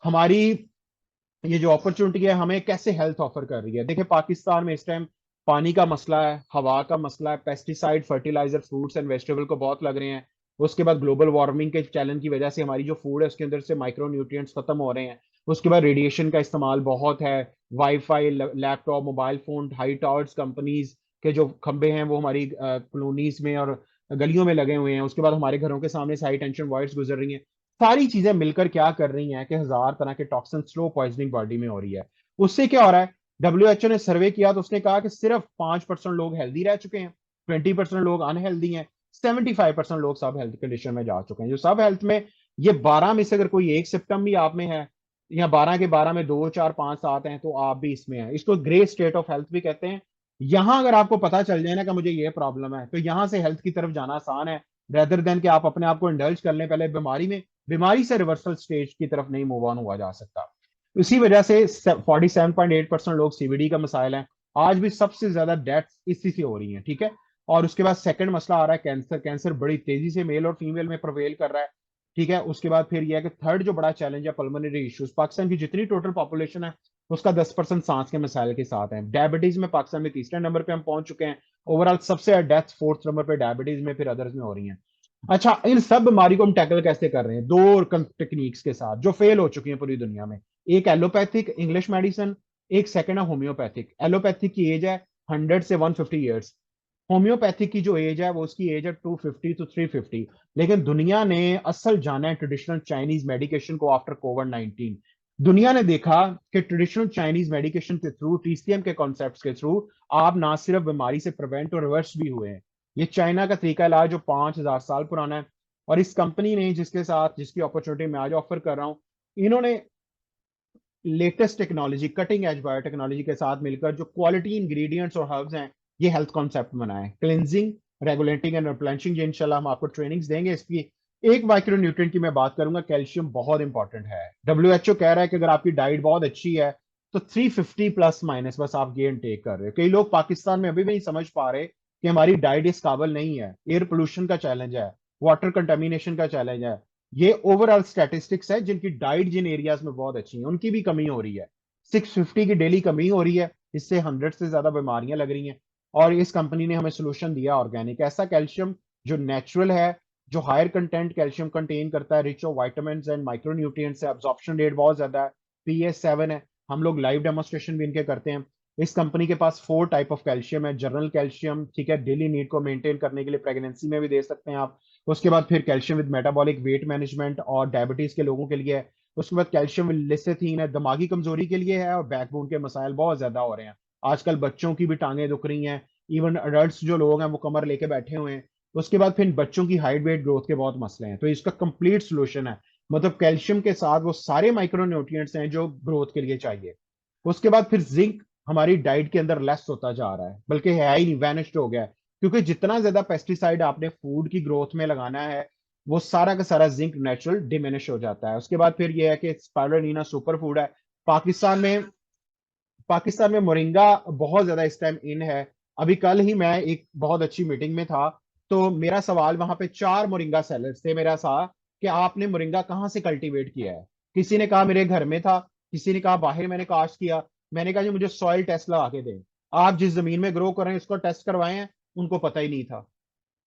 Speaker 1: हमारी ये जो अपॉर्चुनिटी है हमें कैसे हेल्थ ऑफर कर रही है। देखिए, पाकिस्तान में इस टाइम पानी का मसला है, हवा का मसला है, pesticide, fertiliser, fruits and vegetable को बहुत लग रहे हैं। उसके बाद ग्लोबल वार्मिंग के चैलेंज की वजह से हमारी जो फूड है उसके अंदर से माइक्रो न्यूट्रिएंट्स खत्म हो रहे हैं। उसके बाद रेडिएशन का इस्तेमाल बहुत है, wifi, laptop, mobile phone, high towers, companies के जो खंबे हैं वो हमारी कॉलोनीज में और गलियों में लगे हुए हैं। उसके बाद हमारे घरों के सामने से हाई टेंशन वायर्स गुजर रही हैं। सारी चीजें मिलकर क्या कर रही हैं कि हजार तरह के टॉक्सिन स्लो पॉइजनिंग बॉडी में हो रही है। उससे क्या हो रहा है? डब्ल्यूएचओ ने सर्वे किया तो उसने कहा कि सिर्फ 5% लोग हेल्दी रह चुके हैं, 20% लोग अनहेल्दी हैं, 75% लोग सब हेल्थ कंडीशन में जा चुके हैं। जो सब हेल्थ में, ये 12 में से अगर कोई एक सिम्टम भी आप में है, या 12 के 12 में 2, 4, 5, 7 हैं, तो आप भी इसमें हैं। इसको ग्रे स्टेट ऑफ हेल्थ भी कहते हैं। यहां अगर आपको पता चल जाए ना कि मुझे ये प्रॉब्लम है, तो यहां से हेल्थ की तरफ जाना आसान है, रेदर देन कि आप अपने आप को इंडल्ज कर लें पहले बीमारी में। बीमारी से रिवर्सल स्टेज की तरफ नहीं मूव ऑन हुआ जा सकता। इसी वजह से 47.8% लोग सीवीडी का मसाइल है। आज भी सबसे ज्यादा डेथ इसी से हो रही है, ठीक है। और उसके बाद सेकंड मसला आ रहा है कैंसर। कैंसर बड़ी तेजी से मेल और फीमेल में प्रवेल कर रहा है, ठीक है। उसके बाद फिर यह है कि थर्ड जो बड़ा चैलेंज है, पल्मोनरी इश्यूज। पाकिस्तान की जितनी टोटल पॉपुलेशन है उसका 10% सांस के मसाइल के साथ है। डायबिटीज में पाकिस्तान में तीसरे नंबर पे हम पहुंच चुके हैं। ओवरऑल सबसे डेथ फोर्थ नंबर पे डायबिटीज में, फिर अदर्स में हो रही है। अच्छा, इन सब बीमारी को हम टैकल कैसे कर रहे हैं? दो टेक्निक्स के साथ जो फेल हो चुकी हैं पूरी दुनिया में। एक एलोपैथिक इंग्लिश मेडिसिन, एक सेकंड है होम्योपैथिक। एलोपैथिक की एज है 100 से 150 ईयर्स। होम्योपैथिक की जो एज है वो उसकी एज है 250 to 350। लेकिन दुनिया ने असल जाना है ट्रेडिशनल चाइनीज मेडिकेशन को आफ्टर कोविड-19। दुनिया ने देखा कि ट्रेडिशनल चाइनीज मेडिकेशन के थ्रू, टीसीएम के कॉन्सेप्ट के थ्रू, आप ना सिर्फ बीमारी से प्रिवेंट और रिवर्स भी हुए हैं। ये चाइना का तरीका इलाज जो 5,000 साल पुराना है। और इस कंपनी ने जिसके साथ, जिसकी अपॉर्चुनिटी मैं आज ऑफर कर रहा हूं, इन्होंने latest technology, cutting edge biotechnology के साथ मिलकर जो क्वालिटी इंग्रेडिएंट्स और हर्ब्स हैं, ये हेल्थ कॉन्सेप्ट बनाए। क्लिनजिंग, रेगुलेटिंग एंड रिप्लेनिशिंग, इंशाल्लाह हम आपको ट्रेनिंग्स देंगे इसकी। एक माइक्रो न्यूट्रिएंट की मैं बात करूंगा, कैल्शियम बहुत इंपॉर्टेंट है। डब्ल्यूएचओ कह रहा है कि अगर आपकी डाइट बहुत अच्छी है तो 350 प्लस माइनस बस आप ये टेक कर रहे हो। कई लोग पाकिस्तान में अभी भी नहीं समझ पा रहे कि हमारी डाइट इस काबिल नहीं है। एयर पोल्यूशन का चैलेंज है, वाटर कंटेमिनेशन का चैलेंज है। ये ओवरऑल स्टैटिस्टिक्स है, जिनकी डाइट जिन एरियाज में बहुत अच्छी है उनकी भी कमी हो रही है। 650 की डेली कमी हो रही है, इससे 100 से ज्यादा बीमारियां लग रही हैं। और इस कंपनी ने हमें सोल्यूशन दिया, ऑर्गेनिक ऐसा कैल्शियम जो नेचुरल है, जो हायर कंटेंट कैल्शियम कंटेन करता है, rich of vitamin and micro nutrients है, एब्जॉर्प्शन रेट बहुत ज्यादा है, पीएच 7 है। हम लोग लाइव डेमोस्ट्रेशन भी इनके करते हैं। इस कंपनी के पास 4 टाइप ऑफ कैल्शियम है। जनरल कैल्शियम, ठीक है, डेली नीड को मेंटेन करने के लिए, प्रेगनेंसी में भी दे सकते हैं आप। उसके बाद फिर calcium with metabolic weight management और डायबिटीज के लोगों के लिए है। उसके बाद कैल्शियम विद लिसिथीन है, दिमागी कमजोरी के लिए है, और बैकबोन के मसाइल बहुत ज्यादा हो रहे हैं। आजकल बच्चों की भी टांगें दुख रही हैं, इवन अडल्ट जो लोग हैं वो कमर लेके बैठे हुए हैं। उसके बाद फिर बच्चों की हाइट वेट ग्रोथ के बहुत मसले हैं, तो इसका कंप्लीट सोल्यूशन है। मतलब कैल्शियम के साथ वो सारे माइक्रो न्यूट्रिएंट्स हैं जो ग्रोथ के लिए चाहिए। उसके बाद फिर जिंक हमारी डाइट के अंदर लेस होता जा रहा है, बल्कि है ही नहीं, वैनिश्ड हो गया है। क्योंकि जितना ज्यादा पेस्टिसाइड आपने फूड की ग्रोथ में लगाना है, वो सारा का सारा जिंक नेचुरल डिमिनिश हो जाता है। उसके बाद फिर यह है कि स्पाइरुलिना सुपर फूड है। पाकिस्तान में पाकिस्तान में मोरिंगा बहुत ज्यादा इस टाइम इन है। अभी कल ही मैं एक बहुत अच्छी मीटिंग में था, तो मेरा सवाल, वहां पे 4 मोरिंगा सेलर्स थे, मेरा सा कि आपने मोरिंगा कहाँ से कल्टीवेट किया है। किसी ने कहा मेरे घर में था, किसी ने कहा बाहर मैंने कास्ट किया। मैंने कहा जी मुझे सॉइल टेस्ट लगा के दें, आप जिस जमीन में ग्रो कर रहे हैं उसको टेस्ट करवाए हैं, उनको पता ही नहीं था।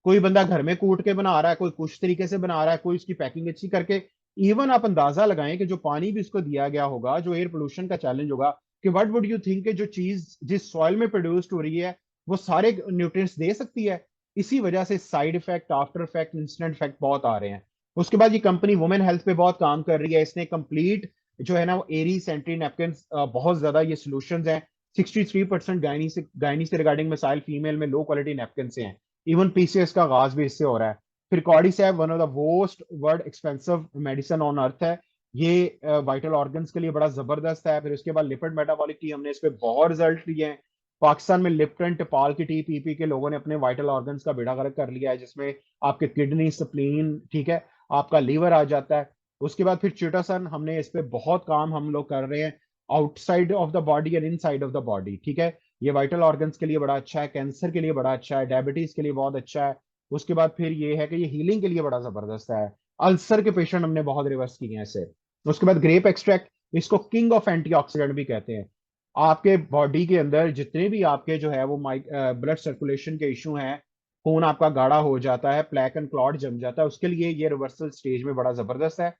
Speaker 1: कोई बंदा घर में कूट के बना रहा है, कोई कुछ तरीके से बना रहा है, कोई उसकी पैकिंग अच्छी करके। इवन आप अंदाजा लगाएं कि जो पानी भी उसको दिया गया होगा, जो एयर पोल्यूशन का चैलेंज होगा, कि व्हाट वुड यू थिंक कि जो चीज जिस सॉइल में प्रोड्यूस्ड हो रही है वो सारे न्यूट्रिएंट्स दे सकती है। इसी वजह से side effect, after effect, instant effect बहुत आ रहे हैं। उसके बाद ये कंपनी वुमेन हेल्थ पे बहुत काम कर रही है। इसने कंप्लीट जो है ना वो एरी सेंट्री नैपकिन, बहुत ज्यादा ये सोल्यूशन हैं। 63% गायनी से रिगार्डिंग मिसाइल फीमेल में लो क्वालिटी नैपकिन से हैं। इवन पीसीएस का आगाज भी इससे हो रहा है। फिर cordyceps one of the most world expensive medicine on earth है। ये वाइटल ऑर्गन्स के लिए बड़ा जबरदस्त है। फिर उसके बाद लिपिड मेटाबॉलिक टी, हमने इस पे बहुत रिजल्ट लिए हैं। पाकिस्तान में लिप्टन टिपाल की टी पी पी के लोगों ने अपने वाइटल ऑर्गन्स का बेड़ा गर्क कर लिया है, जिसमें आपके किडनी, स्प्लीन, ठीक है, आपका लीवर आ जाता है। उसके बाद फिर चिटासन, हमने इस पे बहुत काम हम लोग कर रहे हैं, outside of the body and inside of the body, ठीक है। ये वाइटल ऑर्गन्स के लिए बड़ा अच्छा है, कैंसर के लिए बड़ा अच्छा है, डायबिटीज के लिए बहुत अच्छा है। उसके बाद फिर ये है कि ये हीलिंग के लिए बड़ा जबरदस्त है। अल्सर के पेशेंट हमने बहुत रिवर्स किए हैं इससे। उसके बाद ग्रेप एक्सट्रैक्ट, इसको किंग ऑफ एंटीऑक्सीडेंट भी कहते हैं। आपके बॉडी के अंदर जितने भी आपके जो है वो ब्लड सर्कुलेशन के इशू हैं, खून आपका गाढ़ा हो जाता है, प्लेक एंड क्लॉट जम जाता है, उसके लिए ये रिवर्सल स्टेज में बड़ा जबरदस्त है।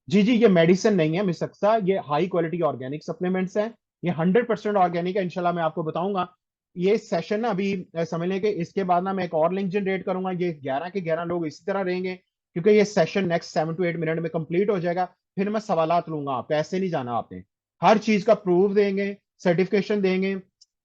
Speaker 1: जी जी, ये मेडिसिन नहीं है मिस सक्सा, ये हाई क्वालिटी ऑर्गेनिक सप्लीमेंट्स हैं। ये 100% ऑर्गेनिक है, इंशाल्लाह मैं आपको बताऊंगा। ये सेशन ना अभी समझ लें कि इसके बाद ना मैं एक और लिंक जनरेट करूंगा, ये 11 के 11 लोग इसी तरह रहेंगे, क्योंकि ये सेशन नेक्स्ट 7 to 8 मिनट में कंप्लीट हो जाएगा। फिर मैं सवालात लूंगा, पैसे नहीं जाना आपने, हर चीज का प्रूफ देंगे, सर्टिफिकेशन देंगे,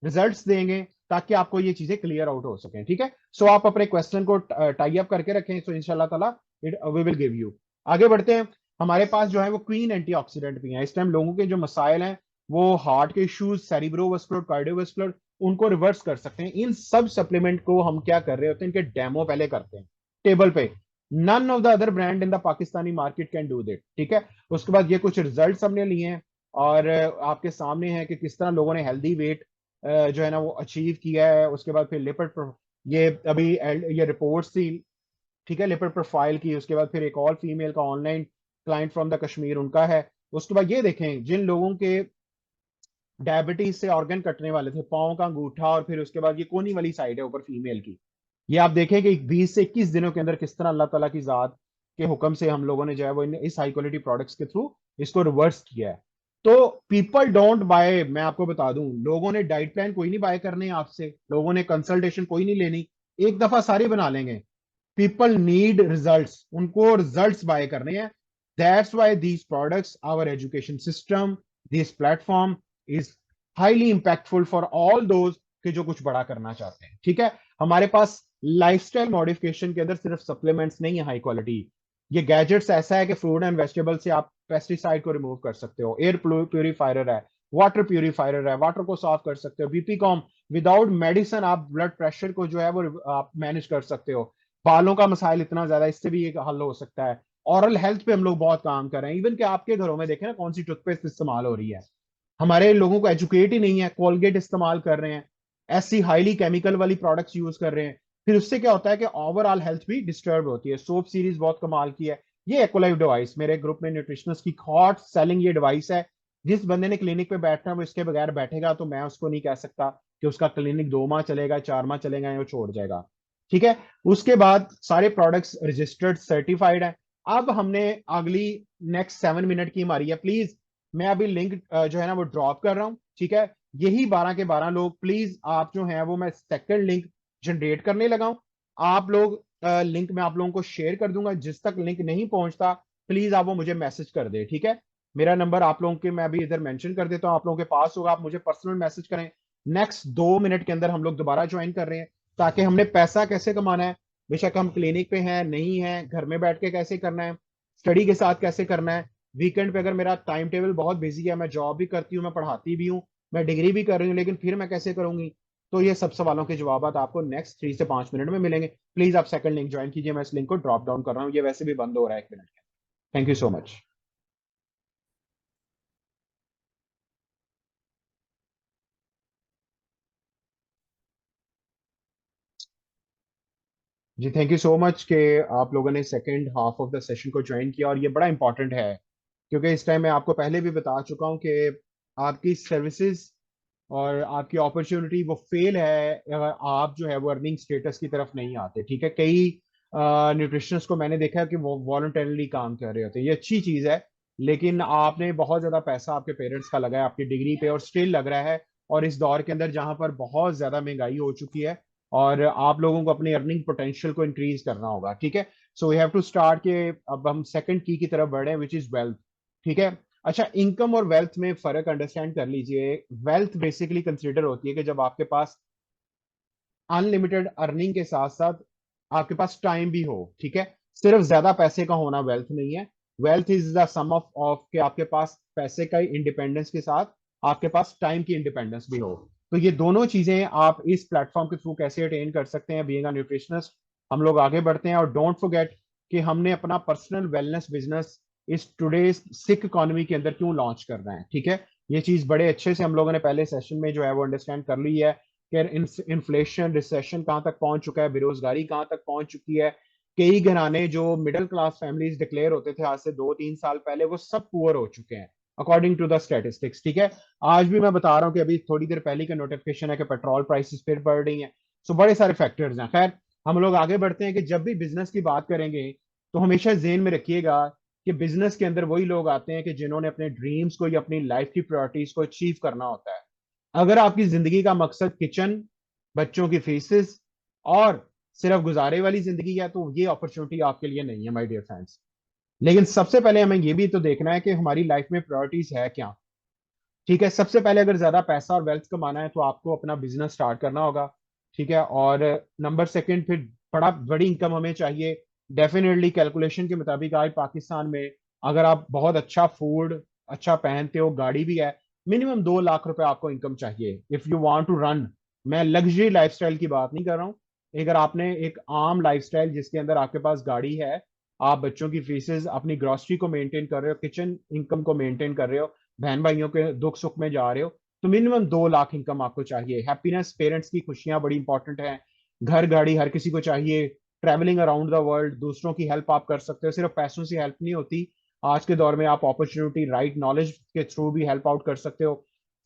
Speaker 1: रिजल्ट्स देंगे, ताकि आपको ये चीजें क्लियर आउट हो सके, ठीक है। सो आप अपने क्वेश्चन को टाई अप करके रखें, सो इंशाल्लाह ताला it we will give you. आगे बढ़ते हैं। हमारे पास जो है वो क्वीन एंटीऑक्सीडेंट भी है। इस टाइम लोगों के जो मसाइल हैं, वो हार्ट के इश्यूज, सेरिब्रोवास्कुलर, कार्डियोवास्कुलर, उनको रिवर्स कर सकते हैं। इन सब सप्लीमेंट को हम क्या कर रहे होते हैं, इनके डेमो पहले करते हैं टेबल पे। None of the other brand in the Pakistani market can do that, ठीक है। उसके बाद ये कुछ रिजल्ट हमने लिए हैं, और आपके सामने है कि किस तरह लोगों ने हेल्दी वेट जो है ना वो अचीव किया है। उसके बाद फिर लिपिड, ये अभी ये रिपोर्ट्स थी, ठीक है, लिपिड प्रोफाइल की। उसके बाद फिर एक और फीमेल का online client from the Kashmir, उनका है। उसके बाद ये देखें, जिन लोगों के डायबिटीज से ऑर्गन कटने वाले थे, पाँव का अंगूठा और फिर उसके बाद ये कोनी वाली साइड है ऊपर फीमेल की, ये आप देखें कि 20 से 21 दिनों के अंदर किस तरह अल्लाह ताला की जात के हुक्म से हम लोगों ने जो है वो इस हाई क्वालिटी प्रोडक्ट्स के थ्रू इसको रिवर्स किया है। तो पीपल डोंट बाय, मैं आपको बता दूं, लोगों ने डाइट प्लान कोई नहीं बाय करने आपसे, लोगों ने कंसल्टेशन कोई नहीं लेनी, एक दफा सारे बना लेंगे। पीपल नीड रिजल्ट्स, उनको रिजल्ट्स बाय करने हैं। That's why these products, our education system, this platform is highly impactful for all those के जो कुछ बड़ा करना चाहते हैं, ठीक है। हमारे पास लाइफस्टाइल मॉडिफिकेशन के अंदर सिर्फ सप्लीमेंट्स नहीं है हाई क्वालिटी, ये गैजेट्स ऐसा है कि फ्रूट एंड वेजिटेबल से आप पेस्टिसाइड को रिमूव कर सकते हो, एयर प्यूरिफायर है, वाटर प्यूरिफायर है, वाटर को साफ कर सकते हो, बीपी कॉम, विदाउट मेडिसिन आप ब्लड प्रेशर को जो है वो आप मैनेज कर सकते हो। बालों का मसाइल इतना ज्यादा, इससे भी एक हल हो सकता है। ऑरल हेल्थ पे हम लोग बहुत काम कर रहे हैं। इवन कि आपके घरों में देखें ना कौन सी टूथपेस्ट इस्तेमाल हो रही है, हमारे लोगों को एजुकेट ही नहीं है, कोलगेट इस्तेमाल कर रहे हैं, ऐसी हाईली केमिकल वाली प्रोडक्ट्स यूज कर रहे हैं। फिर उससे क्या होता है कि ओवरऑल हेल्थ भी डिस्टर्ब होती है। सोप सीरीज बहुत कमाल की है। ये एक्वालाइफ डिवाइस मेरे ग्रुप में न्यूट्रिशनिस्ट की हॉट सेलिंग ये डिवाइस है। जिस बंदे ने क्लिनिक पे बैठना है वो इसके बगैर बैठेगा तो मैं उसको नहीं कह सकता कि उसका क्लिनिक 2 माह चलेगा, 4 माह चलेगा या वो छोड़ जाएगा, ठीक है। उसके बाद सारे प्रोडक्ट्स रजिस्टर्ड, सर्टिफाइड है। अब हमने अगली नेक्स्ट 7 मिनट की हमारी है, प्लीज मैं अभी लिंक जो है ना वो ड्रॉप कर रहा हूँ, ठीक है। यही 12 के 12 लोग, प्लीज आप जो है वो, मैं सेकंड लिंक जनरेट करने लगा हूं। आप लोग लिंक मैं आप लोगों को शेयर कर दूंगा, जिस तक लिंक नहीं पहुंचता प्लीज आप वो मुझे मैसेज कर दे, ठीक है। मेरा नंबर आप लोगों के मैं अभी इधर मेंशन कर देता हूं, आप लोगों के पास होगा, आप मुझे पर्सनल मैसेज करें। नेक्स्ट 2 मिनट के अंदर हम लोग दोबारा ज्वाइन कर रहे हैं, ताकि हमने पैसा कैसे कमाना है, बेशक हम क्लिनिक पे हैं नहीं है, घर में बैठ के कैसे करना है, स्टडी के साथ कैसे करना है, वीकेंड पे अगर मेरा टाइम टेबल बहुत बिजी है, मैं जॉब भी करती हूँ, मैं पढ़ाती भी हूँ, मैं डिग्री भी कर रही हूँ, लेकिन फिर मैं कैसे करूंगी। तो ये सब सवालों के जवाब आपको नेक्स्ट 3 से 5 मिनट में मिलेंगे। प्लीज आप सेकंड लिंक ज्वाइन कीजिए, मैं इस लिंक को ड्रॉप डाउन कर रहा हूँ, ये वैसे भी बंद हो रहा है 1 मिनट के। Thank you so much. जी थैंक यू सो मच कि आप लोगों ने second half of the session को ज्वाइन किया, और ये बड़ा इंपॉर्टेंट है क्योंकि इस टाइम मैं आपको पहले भी बता चुका हूँ कि आपकी सर्विसेज और आपकी अपॉर्चुनिटी वो फेल है अगर आप जो है वो अर्निंग स्टेटस की तरफ नहीं आते। ठीक है, कई न्यूट्रिशनिस्ट को मैंने देखा है कि वो वॉलंटरली काम कर रहे होते हैं, ये अच्छी चीज है। लेकिन आपने बहुत ज्यादा पैसा आपके पेरेंट्स का लगाया आपकी डिग्री पे और स्टिल लग रहा है, और इस दौर के अंदर जहां पर बहुत ज्यादा महंगाई हो चुकी है और आप लोगों को अपनी अर्निंग पोटेंशियल को इंक्रीज करना होगा। ठीक है, so we have to start के अब हम सेकंड की तरफ बढ़े हैं, विच इज वेल्थ। ठीक है, अच्छा, इनकम और वेल्थ में फर्क अंडरस्टैंड कर लीजिए। वेल्थ बेसिकली कंसीडर होती है कि जब आपके पास अनलिमिटेड अर्निंग के साथ साथ आपके पास टाइम भी हो। ठीक है, सिर्फ ज्यादा पैसे का होना वेल्थ नहीं है। Wealth is the sum of के आपके पास पैसे का इंडिपेंडेंस के साथ आपके पास टाइम की इंडिपेंडेंस भी हो। तो ये दोनों चीजें आप इस प्लेटफॉर्म के थ्रू कैसे अटेन कर सकते हैं बीइंग अ न्यूट्रिशनिस्ट। हम लोग आगे बढ़ते हैं, और डोंट फॉरगेट कि हमने अपना पर्सनल वेलनेस बिजनेस इस टुडे सिक इकोनॉमी के अंदर क्यों लॉन्च करना है। ठीक है, ये चीज बड़े अच्छे से हम लोगों ने पहले सेशन में जो है वो अंडरस्टैंड कर ली है कि इन्फ्लेशन रिसेशन कहाँ तक पहुंच चुका है, बेरोजगारी कहाँ तक पहुंच चुकी है। कई घराने जो मिडिल क्लास फैमिलीज डिक्लेयर होते थे आज से 2-3 साल पहले, वो सब पुअर हो चुके हैं अकॉर्डिंग टू द स्टैटिस्टिक्स। ठीक है, आज भी मैं बता रहा हूँ कि अभी थोड़ी देर पहले का नोटिफिकेशन है कि पेट्रोल प्राइसेस फिर बढ़ रही हैं। सो बड़े सारे फैक्टर्स हैं। खैर, हम लोग आगे बढ़ते हैं कि जब भी बिजनेस की बात करेंगे तो हमेशा जेहन में रखिएगा कि बिजनेस के अंदर वही लोग आते हैं कि जिन्होंने अपने ड्रीम्स को या अपनी लाइफ की प्रायोरिटीज को अचीव करना होता है। अगर आपकी जिंदगी का मकसद किचन, बच्चों की फीसेस और सिर्फ गुजारे वाली जिंदगी है, तो ये अपॉर्चुनिटी आपके लिए नहीं है माय डियर फ्रेंड्स। लेकिन सबसे पहले हमें ये भी तो देखना है कि हमारी लाइफ में प्रायोरिटीज है क्या। ठीक है, सबसे पहले अगर ज्यादा पैसा और वेल्थ कमाना है तो आपको अपना बिजनेस स्टार्ट करना होगा। ठीक है, और नंबर सेकंड फिर बड़ा बड़ी इनकम हमें चाहिए। डेफिनेटली कैलकुलेशन के मुताबिक आज पाकिस्तान में अगर आप बहुत अच्छा फूड अच्छा पहनते हो, गाड़ी भी है, मिनिमम 2 लाख रुपए आपको इनकम चाहिए if you want to run. मैं लग्जरी लाइफस्टाइल की बात नहीं कर रहा हूँ। अगर आपने एक आम लाइफस्टाइल जिसके अंदर आपके पास गाड़ी है, आप बच्चों की फीसेस अपनी ग्रोसरी को मेंटेन कर रहे हो, किचन इनकम को मेंटेन कर रहे हो, बहन भाइयों के दुख सुख में जा रहे हो, तो मिनिमम 2 लाख इनकम आपको चाहिए। हैप्पीनेस, पेरेंट्स की खुशियां बड़ी इंपॉर्टेंट है। घर गाड़ी हर किसी को चाहिए। ट्रैवलिंग अराउंड द वर्ल्ड, दूसरों की हेल्प आप कर सकते हो, सिर्फ पैसों से हेल्प नहीं होती। आज के दौर में आप अपॉर्चुनिटी राइट नॉलेज के थ्रू भी हेल्प आउट कर सकते हो।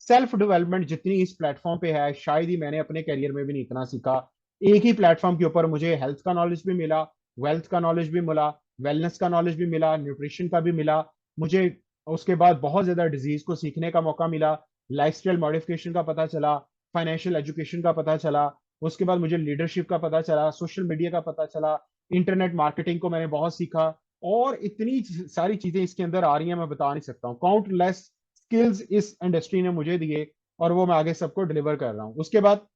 Speaker 1: सेल्फ डेवलपमेंट जितनी इस प्लेटफॉर्म पे है, शायद ही मैंने अपने करियर में भी नहीं इतना सीखा। एक ही प्लेटफॉर्म के ऊपर मुझे हेल्थ का नॉलेज भी मिला, वेल्थ का नॉलेज भी मिला, वेलनेस का नॉलेज भी मिला, न्यूट्रिशन का भी मिला मुझे। उसके बाद बहुत ज्यादा डिजीज को सीखने का मौका मिला, लाइफस्टाइल मॉडिफिकेशन का पता चला, फाइनेंशियल एजुकेशन का पता चला, उसके बाद मुझे लीडरशिप का पता चला, सोशल मीडिया का पता चला, इंटरनेट मार्केटिंग को मैंने बहुत सीखा। और इतनी सारी चीजें इसके अंदर आ रही हैं, मैं बता नहीं सकता हूँ। काउंटलेस स्किल्स इस इंडस्ट्री ने मुझे दिए और वो मैं आगे सबको डिलीवर कर रहा हूँ। उसके बाद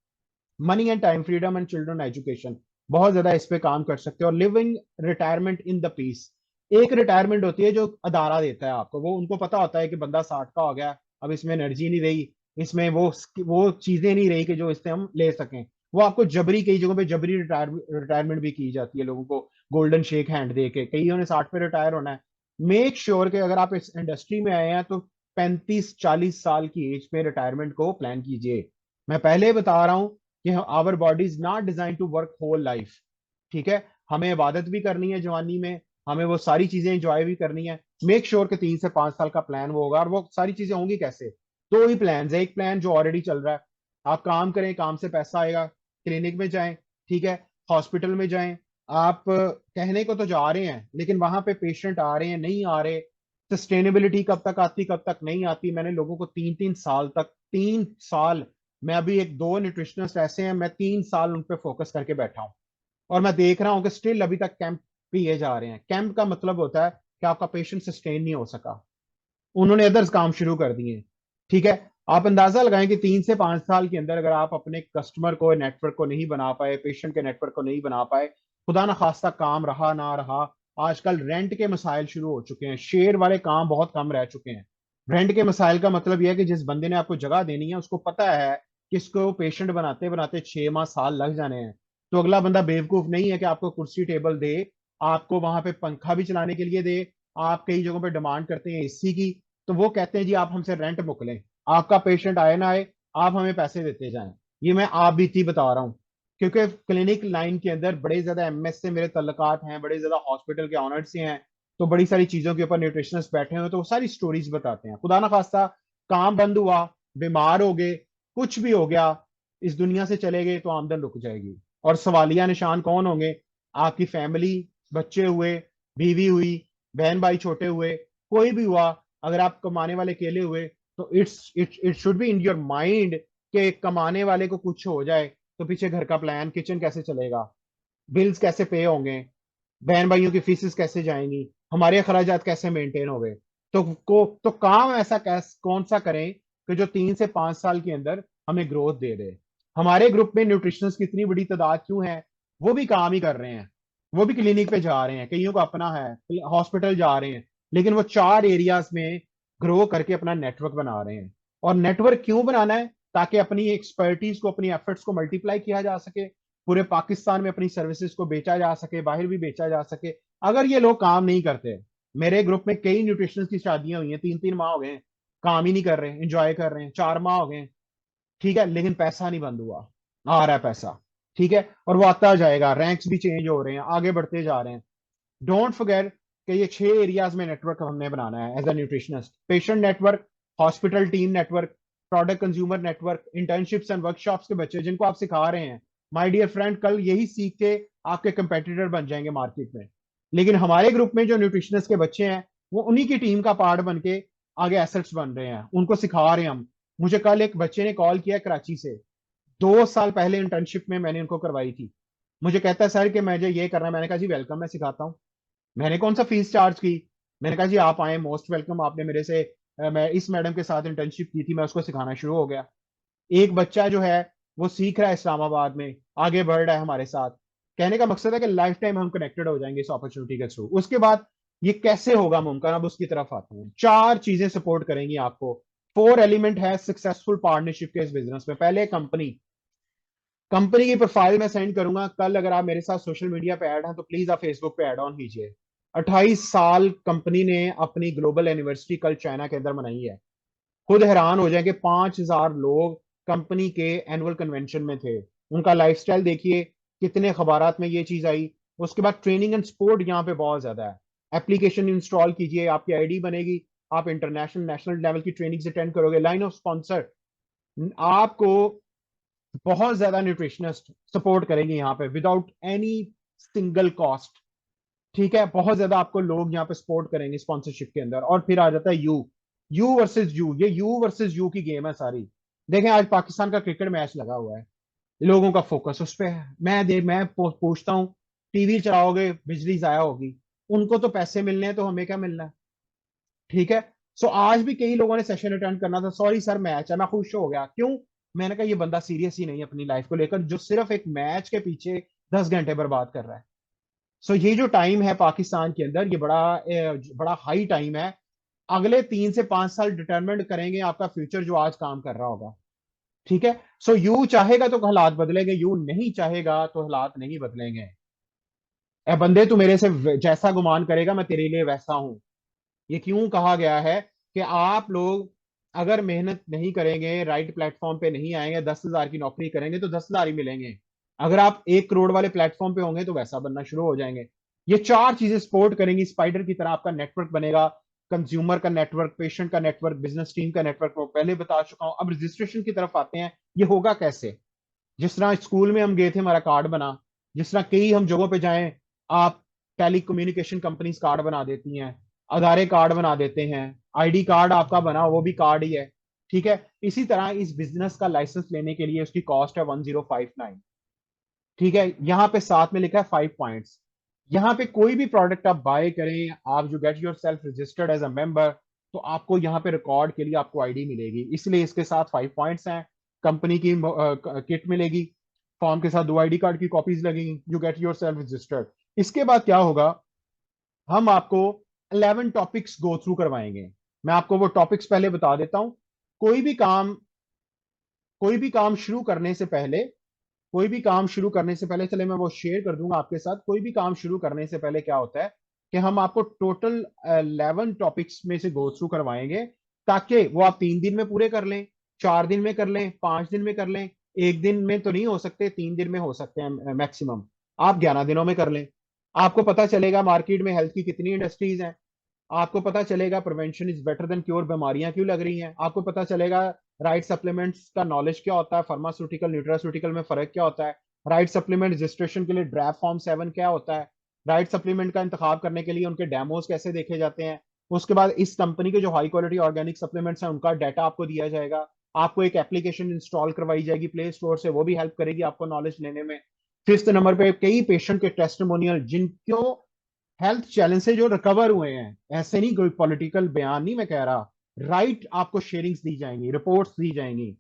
Speaker 1: money and time freedom and children education, बहुत ज्यादा इस पे काम कर सकते हो। और living retirement in the peace, एक रिटायरमेंट होती है जो अदारा देता है आपको, वो उनको पता होता है कि बंदा 60 का हो गया, अब इसमें एनर्जी नहीं रही, इसमें वो चीजें नहीं रही कि जो इससे हम ले सकें। वो आपको जबरी, कई जगहों पे जबरी रिटायरमेंट भी की जाती है लोगों को, गोल्डन शेक हैंड दे के। कईयों ने 60 पे रिटायर होना है। मेक श्योर कि अगर आप इस इंडस्ट्री में आए हैं तो 35-40 साल की एज पे रिटायरमेंट को प्लान कीजिए। मैं पहले ही बता रहा हूं कि our body is not design to work whole life. ठीक है, हमें इबादत भी करनी है जवानी में, हमें वो सारी चीजें एंजॉय भी करनी है। मेक श्योर कि 3 से 5 साल का प्लान वो होगा। और वो सारी चीजें होंगी कैसे? दो ही प्लान है। एक प्लान जो ऑलरेडी चल रहा है, आप काम करें, काम से पैसा आएगा, क्लिनिक में जाएं, ठीक है, हॉस्पिटल में जाएं। आप कहने को तो जा रहे हैं लेकिन वहां पे पेशेंट आ रहे हैं, नहीं आ रहे। सस्टेनेबिलिटी कब तक आती, कब तक नहीं आती। मैंने लोगों को 3-3 साल तक, 3 साल, मैं अभी एक दो न्यूट्रिशनिस्ट ऐसे हैं, मैं 3 साल उन पे फोकस करके बैठा हूं और मैं देख रहा हूं कि स्टिल अभी तक कैंप पिए जा रहे हैं। कैंप का मतलब होता है कि आपका पेशेंट सस्टेन नहीं हो सका, उन्होंने अदर्स काम शुरू कर दिए। ठीक है, आप अंदाजा लगाएं कि 3 से 5 साल के अंदर अगर आप अपने कस्टमर को, नेटवर्क को नहीं बना पाए, पेशेंट के नेटवर्क को नहीं बना पाए, खुदा ना खास्ता काम रहा ना रहा, आजकल रेंट के मसाइल शुरू हो चुके हैं, शेयर वाले काम बहुत कम रह चुके हैं। रेंट के मसाइल का मतलब यह है कि जिस बंदे ने आपको जगह देनी है उसको पता है कि इसको पेशेंट बनाते बनाते 6 माह साल लग जाने हैं। तो अगला बंदा बेवकूफ नहीं है कि आपको कुर्सी टेबल दे, आपको वहां पे पंखा भी चलाने के लिए दे। आप कई जगहों पे डिमांड करते हैं एसी की, तो वो कहते हैं जी आप हमसे रेंट मुक लें, आपका पेशेंट आए ना आए, आप हमें पैसे देते जाएं। ये मैं आप बीती बता रहा हूँ, क्योंकि क्लिनिक लाइन के अंदर बड़े ज्यादा एमएस से मेरे तल्लकात हैं, बड़े ज्यादा हॉस्पिटल के ऑनर से हैं। तो बड़ी सारी चीजों के ऊपर न्यूट्रिशनिस्ट बैठे हुए तो वो सारी स्टोरीज बताते हैं। खुदा ना खास्ता काम बंद हुआ, बीमार हो गए, कुछ भी हो गया, इस दुनिया से चले गए, तो आमदन रुक जाएगी। और सवालिया निशान कौन होंगे? आपकी फैमिली, बच्चे हुए, बीवी हुई, बहन भाई छोटे हुए, कोई भी हुआ, अगर आप कमाने वाले अकेले हुए, तो it should be in your mind कि कमाने वाले को कुछ हो जाए तो पीछे घर का प्लान, किचन कैसे चलेगा, बिल्स कैसे पे होंगे, बहन भाइयों की फीसेस कैसे जाएंगी, हमारे अखराजात कैसे मेंटेन हो गए। तो काम ऐसा कौन सा करें कि जो 3 से 5 साल के अंदर हमें ग्रोथ दे दे। हमारे ग्रुप में न्यूट्रिशनिस्ट की इतनी बड़ी तादाद क्यों है? वो भी काम ही कर रहे हैं, वो भी क्लिनिक पे जा रहे हैं, कईयों का अपना है, हॉस्पिटल जा रहे हैं, लेकिन वो 4 एरियाज में ग्रो करके अपना नेटवर्क बना रहे हैं। और नेटवर्क क्यों बनाना है? ताकि अपनी एक्सपर्टीज को, अपनी एफर्ट्स को मल्टीप्लाई किया जा सके, पूरे पाकिस्तान में अपनी सर्विसेज को बेचा जा सके, बाहर भी बेचा जा सके। अगर ये लोग काम नहीं करते, मेरे ग्रुप में कई न्यूट्रिशनिस्ट की शादियां हुई हैं, 3-3 माह हो गए हैं, काम ही नहीं कर रहे, एंजॉय कर रहे हैं, 4 माह हो गए, ठीक है, लेकिन पैसा नहीं बंद हुआ, आ रहा है पैसा, ठीक है, और वो आता जाएगा, रैंक्स भी चेंज हो रहे हैं, आगे बढ़ते जा रहे हैं। डोंट फॉरगेट कि ये 6 एरियाज में नेटवर्क हमने बनाना है as a nutritionist: patient network, hospital team network, product consumer network, internships and workshops के बच्चे जिनको आप सिखा रहे हैं। माय डियर फ्रेंड, कल यही सीख के आपके कंपेटिटर बन जाएंगे मार्केट में। लेकिन हमारे ग्रुप में जो न्यूट्रिशनिस्ट के बच्चे हैं, वो उन्हीं की टीम का पार्ट बन के आगे एसेट्स बन रहे हैं, उनको सिखा रहे हैं हम। मुझे कल एक बच्चे ने कॉल किया कराची से, 2 साल पहले इंटर्नशिप में मैंने उनको करवाई थी। मुझे कहता है सर कि मुझे ये करना है। मैंने कहा जी वेलकम, मैं सिखाता हूँ। मैंने कौन सा फीस चार्ज की? मैंने कहा जी आप आए, मोस्ट वेलकम, आपने मेरे से मैं इस मैडम के साथ इंटर्नशिप की थी, मैं उसको सिखाना शुरू हो गया। एक बच्चा जो है वो सीख रहा है इस्लामाबाद में, आगे बढ़ रहा है हमारे साथ। कहने का मकसद है कि लाइफ टाइम हम कनेक्टेड हो जाएंगे इस अपॉर्चुनिटी के थ्रू। उसके बाद ये कैसे होगा मुमकिन, अब उसकी तरफ आते हैं। 4 चीजें सपोर्ट करेंगी आपको। 4 एलिमेंट है सक्सेसफुल पार्टनरशिप के इस बिजनेस में। पहले कंपनी, कंपनी की प्रोफाइल मैं सेंड करूंगा कल। अगर आप मेरे साथ सोशल मीडिया पे ऐड हैं तो प्लीज आप फेसबुक पे ऐड ऑन कीजिए। 28 साल कंपनी ने अपनी ग्लोबल एनिवर्सरी कल चाइना के अंदर मनाई है। खुद हैरान हो जाए कि 5,000 लोग कंपनी के एनुअल कन्वेंशन में थे। उनका लाइफस्टाइल देखिए, कितने अखबारात में ये चीज आई। उसके बाद ट्रेनिंग एंड सपोर्ट यहाँ पे बहुत ज्यादा है। एप्लीकेशन इंस्टॉल कीजिए, आपकी आईडी बनेगी, आप इंटरनेशनल नेशनल लेवल की ट्रेनिंग अटेंड करोगे। लाइन ऑफ स्पॉन्सर, आपको बहुत ज्यादा न्यूट्रिशनिस्ट सपोर्ट करेंगे यहाँ पे विदाउट एनी सिंगल कॉस्ट, ठीक है। बहुत ज्यादा आपको लोग यहाँ पे सपोर्ट करेंगे स्पॉन्सरशिप के अंदर। और फिर आ जाता है यू वर्सेस यू। ये यू वर्सेस यू की गेम है सारी। देखें, आज पाकिस्तान का क्रिकेट मैच लगा हुआ है, लोगों का फोकस उस पे है। मैं पूछता हूँ, टीवी चलाओगे, बिजली जाया होगी, उनको तो पैसे मिलने हैं, तो हमें क्या मिलना है? ठीक है। सो आज भी कई लोगों ने सेशन अटेंड करना था, सॉरी सर मैच है, मैं खुश हो गया, क्यों? मैंने कहा ये बंदा सीरियस ही नहीं है अपनी लाइफ को लेकर, जो सिर्फ एक मैच के पीछे 10 घंटे बर्बाद कर रहा है। सो ये जो टाइम है पाकिस्तान के अंदर, ये बड़ा हाई टाइम है। अगले 3 से 5 साल डिटरमिन करेंगे आपका फ्यूचर, जो आज काम कर रहा होगा, ठीक है। सो यू चाहेगा तो हालात बदलेंगे, यू नहीं चाहेगा तो हालात नहीं बदलेंगे। ए बंदे, तू मेरे से जैसा गुमान करेगा मैं तेरे लिए वैसा हूं। ये क्यों कहा गया है कि आप लोग अगर मेहनत नहीं करेंगे, राइट प्लेटफॉर्म पे नहीं आएंगे, 10,000 की नौकरी करेंगे तो 10,000 ही मिलेंगे। अगर आप 1 करोड़ वाले प्लेटफॉर्म पे होंगे तो वैसा बनना शुरू हो जाएंगे। ये 4 चीजें सपोर्ट करेंगी, स्पाइडर की तरह आपका नेटवर्क बनेगा। कंज्यूमर का नेटवर्क, पेशेंट का नेटवर्क, बिजनेस टीम का नेटवर्क, वो पहले बता चुका हूं। अब रजिस्ट्रेशन की तरफ आते हैं। ये होगा कैसे? जिस तरह स्कूल में हम गए थे, हमारा कार्ड बना, जिस तरह कई हम जगहों पे जाएं, आप टेली कम्युनिकेशन कंपनीज कार्ड बना देती हैं, आधार कार्ड बना देते हैं, आईडी कार्ड आपका बना, वो भी कार्ड ही है, ठीक है। इसी तरह इस बिजनेस का लाइसेंस लेने के लिए उसकी कॉस्ट है 1059, ठीक है। यहाँ पे साथ में लिखा है 5 पॉइंट्स। यहाँ पे कोई भी प्रोडक्ट आप बाय करें, आप जो get yourself registered as a member, तो आपको यहाँ पे रिकॉर्ड के लिए आपको आईडी मिलेगी, इसलिए इसके साथ 5 पॉइंट्स हैं। कंपनी की किट मिलेगी, फॉर्म के साथ 2 आईडी कार्ड की कॉपीज लगेंगी, you get yourself registered. इसके बाद क्या होगा, हम आपको 11 टॉपिक्स गो थ्रू करवाएंगे। मैं आपको वो टॉपिक्स पहले बता देता हूं। कोई भी काम कोई भी काम शुरू करने से पहले कोई भी काम शुरू करने से पहले, चले मैं वो शेयर कर दूंगा आपके साथ। कोई भी काम शुरू करने से पहले क्या होता है कि हम आपको टोटल 11 टॉपिक्स में से गो थ्रू करवाएंगे, ताकि वो आप 3 दिन में पूरे कर लें, 4 दिन में कर लें, 5 दिन में कर लें। एक दिन में तो नहीं हो सकते, 3 दिन में हो सकते हैं मैक्सिमम, आप 11 दिनों में कर लें। आपको पता चलेगा मार्केट में हेल्थ की कितनी इंडस्ट्रीज हैं, आपको पता चलेगा prevention is better than cure, बीमारियां क्यों लग रही हैं, आपको पता चलेगा राइट सप्लीमेंट्स का नॉलेज क्या होता है, फार्मास्यूटिकल न्यूट्रास्यूटिकल में फर्क क्या होता है, राइट सप्लीमेंट रजिस्ट्रेशन के लिए ड्राफ्ट फॉर्म 7 क्या होता है, राइट सप्लीमेंट का इंतखाब करने के लिए उनके डेमोज कैसे देखे जाते हैं। उसके बाद इस कंपनी के जो हाई क्वालिटी ऑर्गेनिक सप्लीमेंट्स हैं उनका डाटा आपको दिया जाएगा, आपको एक एप्लीकेशन इंस्टॉल करवाई जाएगी प्ले स्टोर से, वो भी हेल्प करेगी आपको नॉलेज लेने में। फिफ्थ नंबर पे कई पेशेंट के टेस्टिमोनियल जिनको हेल्थ चैलेंज से जो रिकवर हुए हैं, ऐसे नहीं कोई पॉलिटिकल बयान नहीं मैं कह रहा, राइट आपको शेयरिंग्स दी जाएंगी, रिपोर्ट्स दी जाएंगी,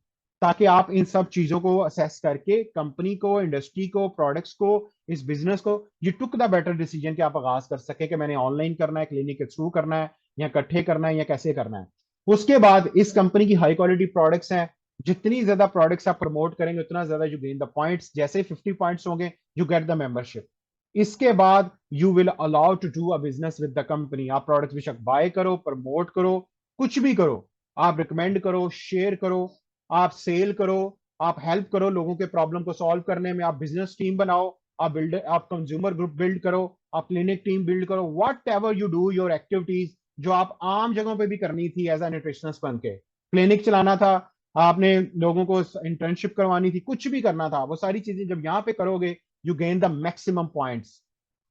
Speaker 1: ताकि आप इन सब चीजों को असेस करके कंपनी को, इंडस्ट्री को, प्रोडक्ट्स को, इस बिजनेस को ये टुक द बेटर डिसीजन कि आप आगाज कर सके कि मैंने ऑनलाइन करना है, क्लिनिक के थ्रू करना है, या इकट्ठे करना है, या कैसे करना है। उसके बाद इस कंपनी की हाई क्वालिटी प्रोडक्ट्स हैं, जितनी ज्यादा प्रोडक्ट्स आप प्रमोट करेंगे उतना ज्यादा यू गेन द पॉइंट्स, जैसे 50 पॉइंट्स होंगे यू गेट द मेंबरशिप। इसके बाद you will allow to do a business with the company, आप प्रोडक्ट बेशक बाय करो, प्रमोट करो, कुछ भी करो, आप रिकमेंड करो, शेयर करो, आप सेल करो, आप हेल्प करो लोगों के प्रॉब्लम को सॉल्व करने में, आप बिजनेस टीम बनाओ, आप कंज्यूमर ग्रुप बिल्ड करो, आप क्लिनिक टीम बिल्ड करो, what ever you do your activities जो आप आम जगहों पे भी करनी थी एज ए न्यूट्रिशनिस्ट बन के, क्लिनिक चलाना था, आपने लोगों को इंटर्नशिप करवानी थी, कुछ भी करना था, वो सारी चीजें जब यहाँ पे करोगे you gain the maximum points.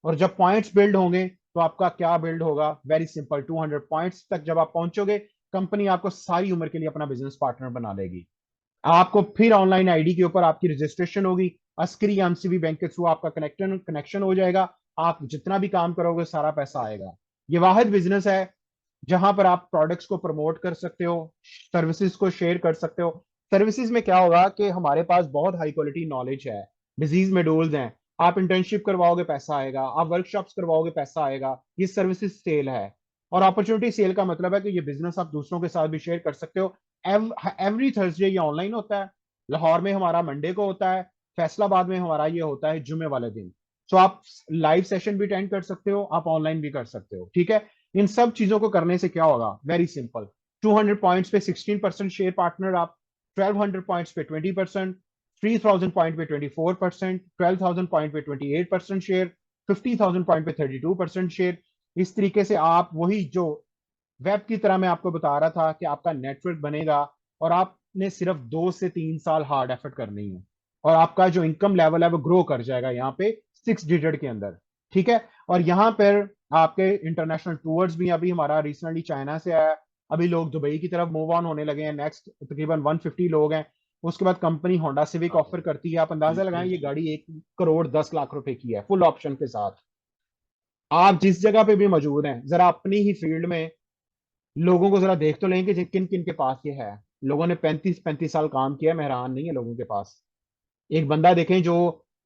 Speaker 1: और जब पॉइंट्स बिल्ड होंगे तो आपका क्या बिल्ड होगा, वेरी सिंपल, 200 पॉइंट्स तक जब आप पहुंचोगे कंपनी आपको सारी उम्र के लिए अपना बिजनेस पार्टनर बना लेगी। आपको फिर ऑनलाइन आईडी के ऊपर आपकी रजिस्ट्रेशन होगी, अस्करी एमसीबी बैंक के थ्रू आपका कनेक्शन कनेक्शन हो जाएगा, आप जितना भी काम करोगे सारा पैसा आएगा। ये वाहिद बिजनेस है जहां पर आप प्रोडक्ट्स को प्रमोट कर सकते हो, सर्विसेज को शेयर कर सकते हो। सर्विसेज में क्या होगा कि हमारे पास बहुत हाई क्वालिटी नॉलेज है, डिजीज मेडोल्स हैं, आप इंटर्नशिप करवाओगे पैसा आएगा, आप वर्कशॉप्स करवाओगे पैसा आएगा, ये सर्विसेज सेल है। और अपॉर्चुनिटी सेल का मतलब है कि ये बिजनेस आप दूसरों के साथ भी शेयर कर सकते हो। एवरी थर्सडे ये ऑनलाइन होता है, लाहौर में हमारा मंडे को होता है, फैसलाबाद में हमारा ये होता है जुमे वाले दिन। सो आप लाइव सेशन भी अटेंड कर सकते हो, आप ऑनलाइन भी कर सकते हो, ठीक है। इन सब चीजों को करने से क्या होगा, वेरी सिंपल, 200 पॉइंट्स पे 16% शेयर पार्टनर आप, 1200 पॉइंट्स पे 20%, 3000 पॉइंट पे 24%, 12,000 पॉइंट पे 28% शेयर, 50,000 पॉइंट पे 32% शेयर। इस तरीके से आप वही जो वेब की तरह मैं आपको बता रहा था कि आपका नेटवर्क बनेगा, और आपने सिर्फ 2 से 3 साल हार्ड एफर्ट करनी है, और आपका जो इनकम लेवल है वो ग्रो कर जाएगा यहाँ पे 6 डिजिट के अंदर, ठीक है। और यहाँ पर आपके इंटरनेशनल टूर्स भी, अभी हमारा रिसेंटली चाइना से आया, अभी लोग दुबई की तरफ मूव ऑन होने लगे हैं, नेक्स्ट तकरीबन 150 लोग हैं। उसके बाद कंपनी होंडा सिविक
Speaker 2: हाँ,
Speaker 1: ऑफर करती है, आप अंदाजा लगाएं
Speaker 2: बिल्कुल।
Speaker 1: ये गाड़ी 1,10 लाख रुपए की है फुल ऑप्शन के साथ। आप जिस जगह पे भी मौजूद हैं जरा अपनी ही फील्ड में लोगों को जरा देख तो लेंगे कि किन किन के पास ये है। लोगों ने 35-35 साल काम किया, मैं हैरान नहीं है लोगों के पास। एक बंदा देखें जो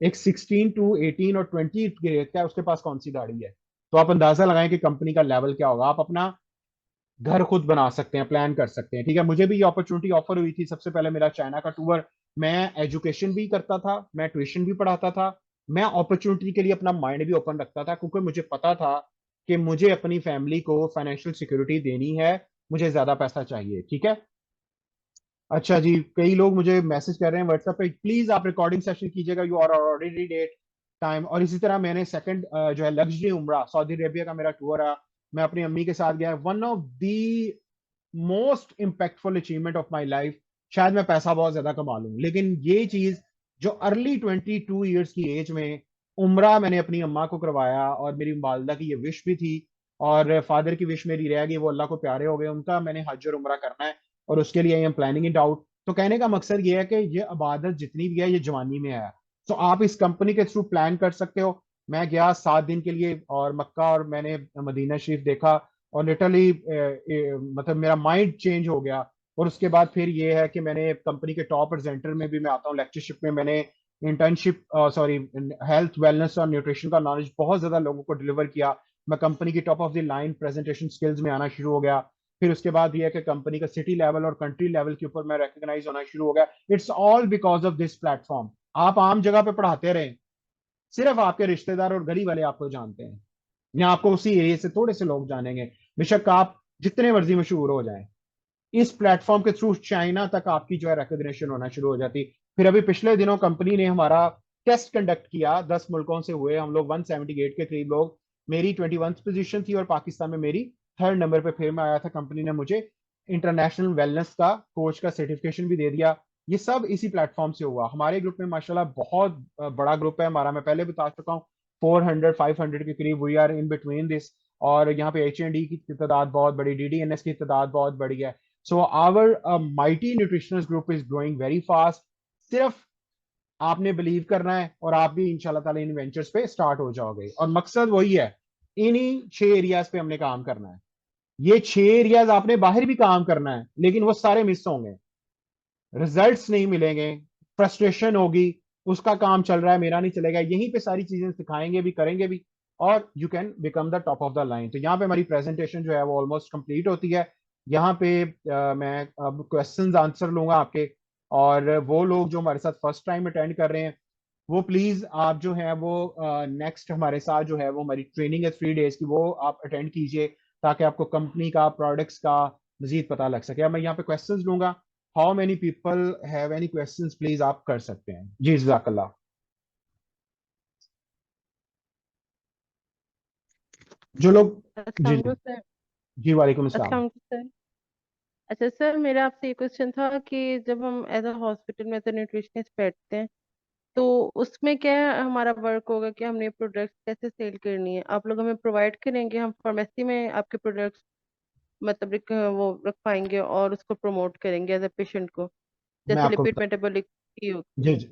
Speaker 1: एक 16 to 18 और 20 ग्रेड का है, उसके पास कौन सी गाड़ी है। तो आप अंदाजा लगाएं कि कंपनी का लेवल क्या होगा। आप अपना घर खुद बना सकते हैं, प्लान कर सकते हैं, ठीक है। मुझे भी ये अपॉर्चुनिटी ऑफर हुई थी, सबसे पहले मेरा चाइना का टूर, मैं एजुकेशन भी करता था, मैं ट्यूशन भी पढ़ाता था, मैं अपॉर्चुनिटी के लिए अपना माइंड भी ओपन रखता था, क्योंकि मुझे पता था कि मुझे अपनी फैमिली को फाइनेंशियल सिक्योरिटी देनी है, मुझे ज्यादा पैसा चाहिए, ठीक है। अच्छा जी, कई लोग मुझे मैसेज कर रहे हैं व्हाट्सएप पे, प्लीज आप रिकॉर्डिंग सेशन कीजिएगा, you are already date time. और इसी तरह मैंने सेकंड जो है लग्जरी उम्रा सऊदी अरेबिया का मेरा टूर है, मैं अपनी अम्मी के साथ गया, one of the most impactful achievement of my life. शायद मैं पैसा बहुत ज्यादा कमा लूं, लेकिन ये चीज जो अर्ली 22 ईयर्स की एज में उम्रा मैंने अपनी अम्मा को करवाया, और मेरी वालदा की ये विश भी थी, और फादर की विश मेरी रह गई, वो अल्लाह को प्यारे हो गए, उनका मैंने हज और उम्रा करना है, और उसके लिए I am planning it out. तो कहने का मकसद ये है कि ये इबादत जितनी भी है ये जवानी में है। तो आप इस कंपनी के थ्रू प्लान कर सकते हो। मैं गया 7 दिन के लिए और मक्का और मैंने मदीना शरीफ देखा, और लिटरली मतलब मेरा माइंड चेंज हो गया। और उसके बाद फिर ये है कि मैंने कंपनी के टॉप प्रेजेंटर में भी मैं आता हूँ, लेक्चरशिप में मैंने इंटर्नशिप सॉरी हेल्थ वेलनेस और न्यूट्रिशन का नॉलेज बहुत ज्यादा लोगों को डिलीवर किया। मैं कंपनी की top of the line presentation skills में आना शुरू हो गया। फिर उसके बाद ये है कि कंपनी का सिटी लेवल और कंट्री लेवल के ऊपर मैं रिकग्नाइज होना शुरू हो गया। It's all because of this platform. आप आम जगह पे पढ़ाते रहे, सिर्फ आपके रिश्तेदार और गली वाले आपको जानते हैं, या आपको उसी एरिया से थोड़े से लोग जानेंगे, बेशक आप जितने मर्जी मशहूर हो जाएं। इस प्लेटफॉर्म के थ्रू चाइना तक आपकी जो है रिकग्निशन होना शुरू हो जाती। फिर अभी पिछले दिनों कंपनी ने हमारा टेस्ट कंडक्ट किया, 10 मुल्कों से हुए हम लोग, 178 के करीब लोग, मेरी 21 पोजीशन थी और पाकिस्तान में मेरी 3rd नंबर पे फिर मैं आया था। कंपनी ने मुझे इंटरनेशनल वेलनेस का कोच का सर्टिफिकेशन भी दे दिया। ये सब इसी प्लेटफॉर्म से हुआ। हमारे ग्रुप में माशाल्लाह बहुत बड़ा ग्रुप है हमारा, मैं पहले बता चुका हूँ, 400 500 के करीब, we are in between this. और यहाँ पे HND की तादाद बहुत बड़ी, DDNS की तादाद बहुत बड़ी है। So our mighty nutritionist group is growing very fast. सिर्फ आपने बिलीव करना है और आप भी इंशाल्लाह ताला इन वेंचर्स पे स्टार्ट हो जाओगे। और मकसद वही है, इन्हीं 6 एरियाज पे हमने काम करना है। ये 6 एरियाज आपने बाहर भी काम करना है, लेकिन वो सारे मिस होंगे, रिजल्ट्स नहीं मिलेंगे, फ्रस्ट्रेशन होगी, उसका काम चल रहा है मेरा नहीं चलेगा। यहीं पे सारी चीजें सिखाएंगे भी, करेंगे भी, और you can become the top of the line. तो यहाँ पे हमारी प्रेजेंटेशन जो है वो ऑलमोस्ट कंप्लीट होती है। यहाँ पे मैं अब क्वेश्चंस आंसर लूंगा आपके। और वो लोग जो हमारे साथ फर्स्ट टाइम अटेंड कर रहे हैं, वो प्लीज आप जो है वो नेक्स्ट हमारे साथ जो है वो हमारी ट्रेनिंग है 3 डेज की, वो आप अटेंड कीजिए, ताकि आपको कंपनी का, प्रोडक्ट्स का मजीद पता लग सके। अब मैं यहाँ पे क्वेश्चंस लूंगा। How many people have any questions, please आप कर सकते हैं जी, जज़ाकल्लाह। जो लोग, जी
Speaker 2: अस्सलाम
Speaker 1: जी,
Speaker 2: वालेकुम सर।
Speaker 1: जी वालेकुम अस्सलाम।
Speaker 2: अस्सलाम वालेकुम सर। अच्छा सर, मेरा आपसे ये क्वेश्चन था कि जब हम एज अ हॉस्पिटल में एज अ न्यूट्रिशनिस्ट बैठते हैं, तो उसमें क्या हमारा वर्क होगा कि हमने प्रोडक्ट्स कैसे सेल करनी है? आप लोग हमें प्रोवाइड करेंगे, हम फार्मेसी में आपके प्रोडक्ट्स मतलब वो रखवाएंगे और उसको प्रमोट करेंगे एज अ पेशेंट को,
Speaker 1: मैं
Speaker 2: जैसे
Speaker 1: आपको
Speaker 2: लिपिड
Speaker 1: बता,
Speaker 2: मेटाबॉलिक की होती
Speaker 1: जी
Speaker 2: है।
Speaker 1: जी,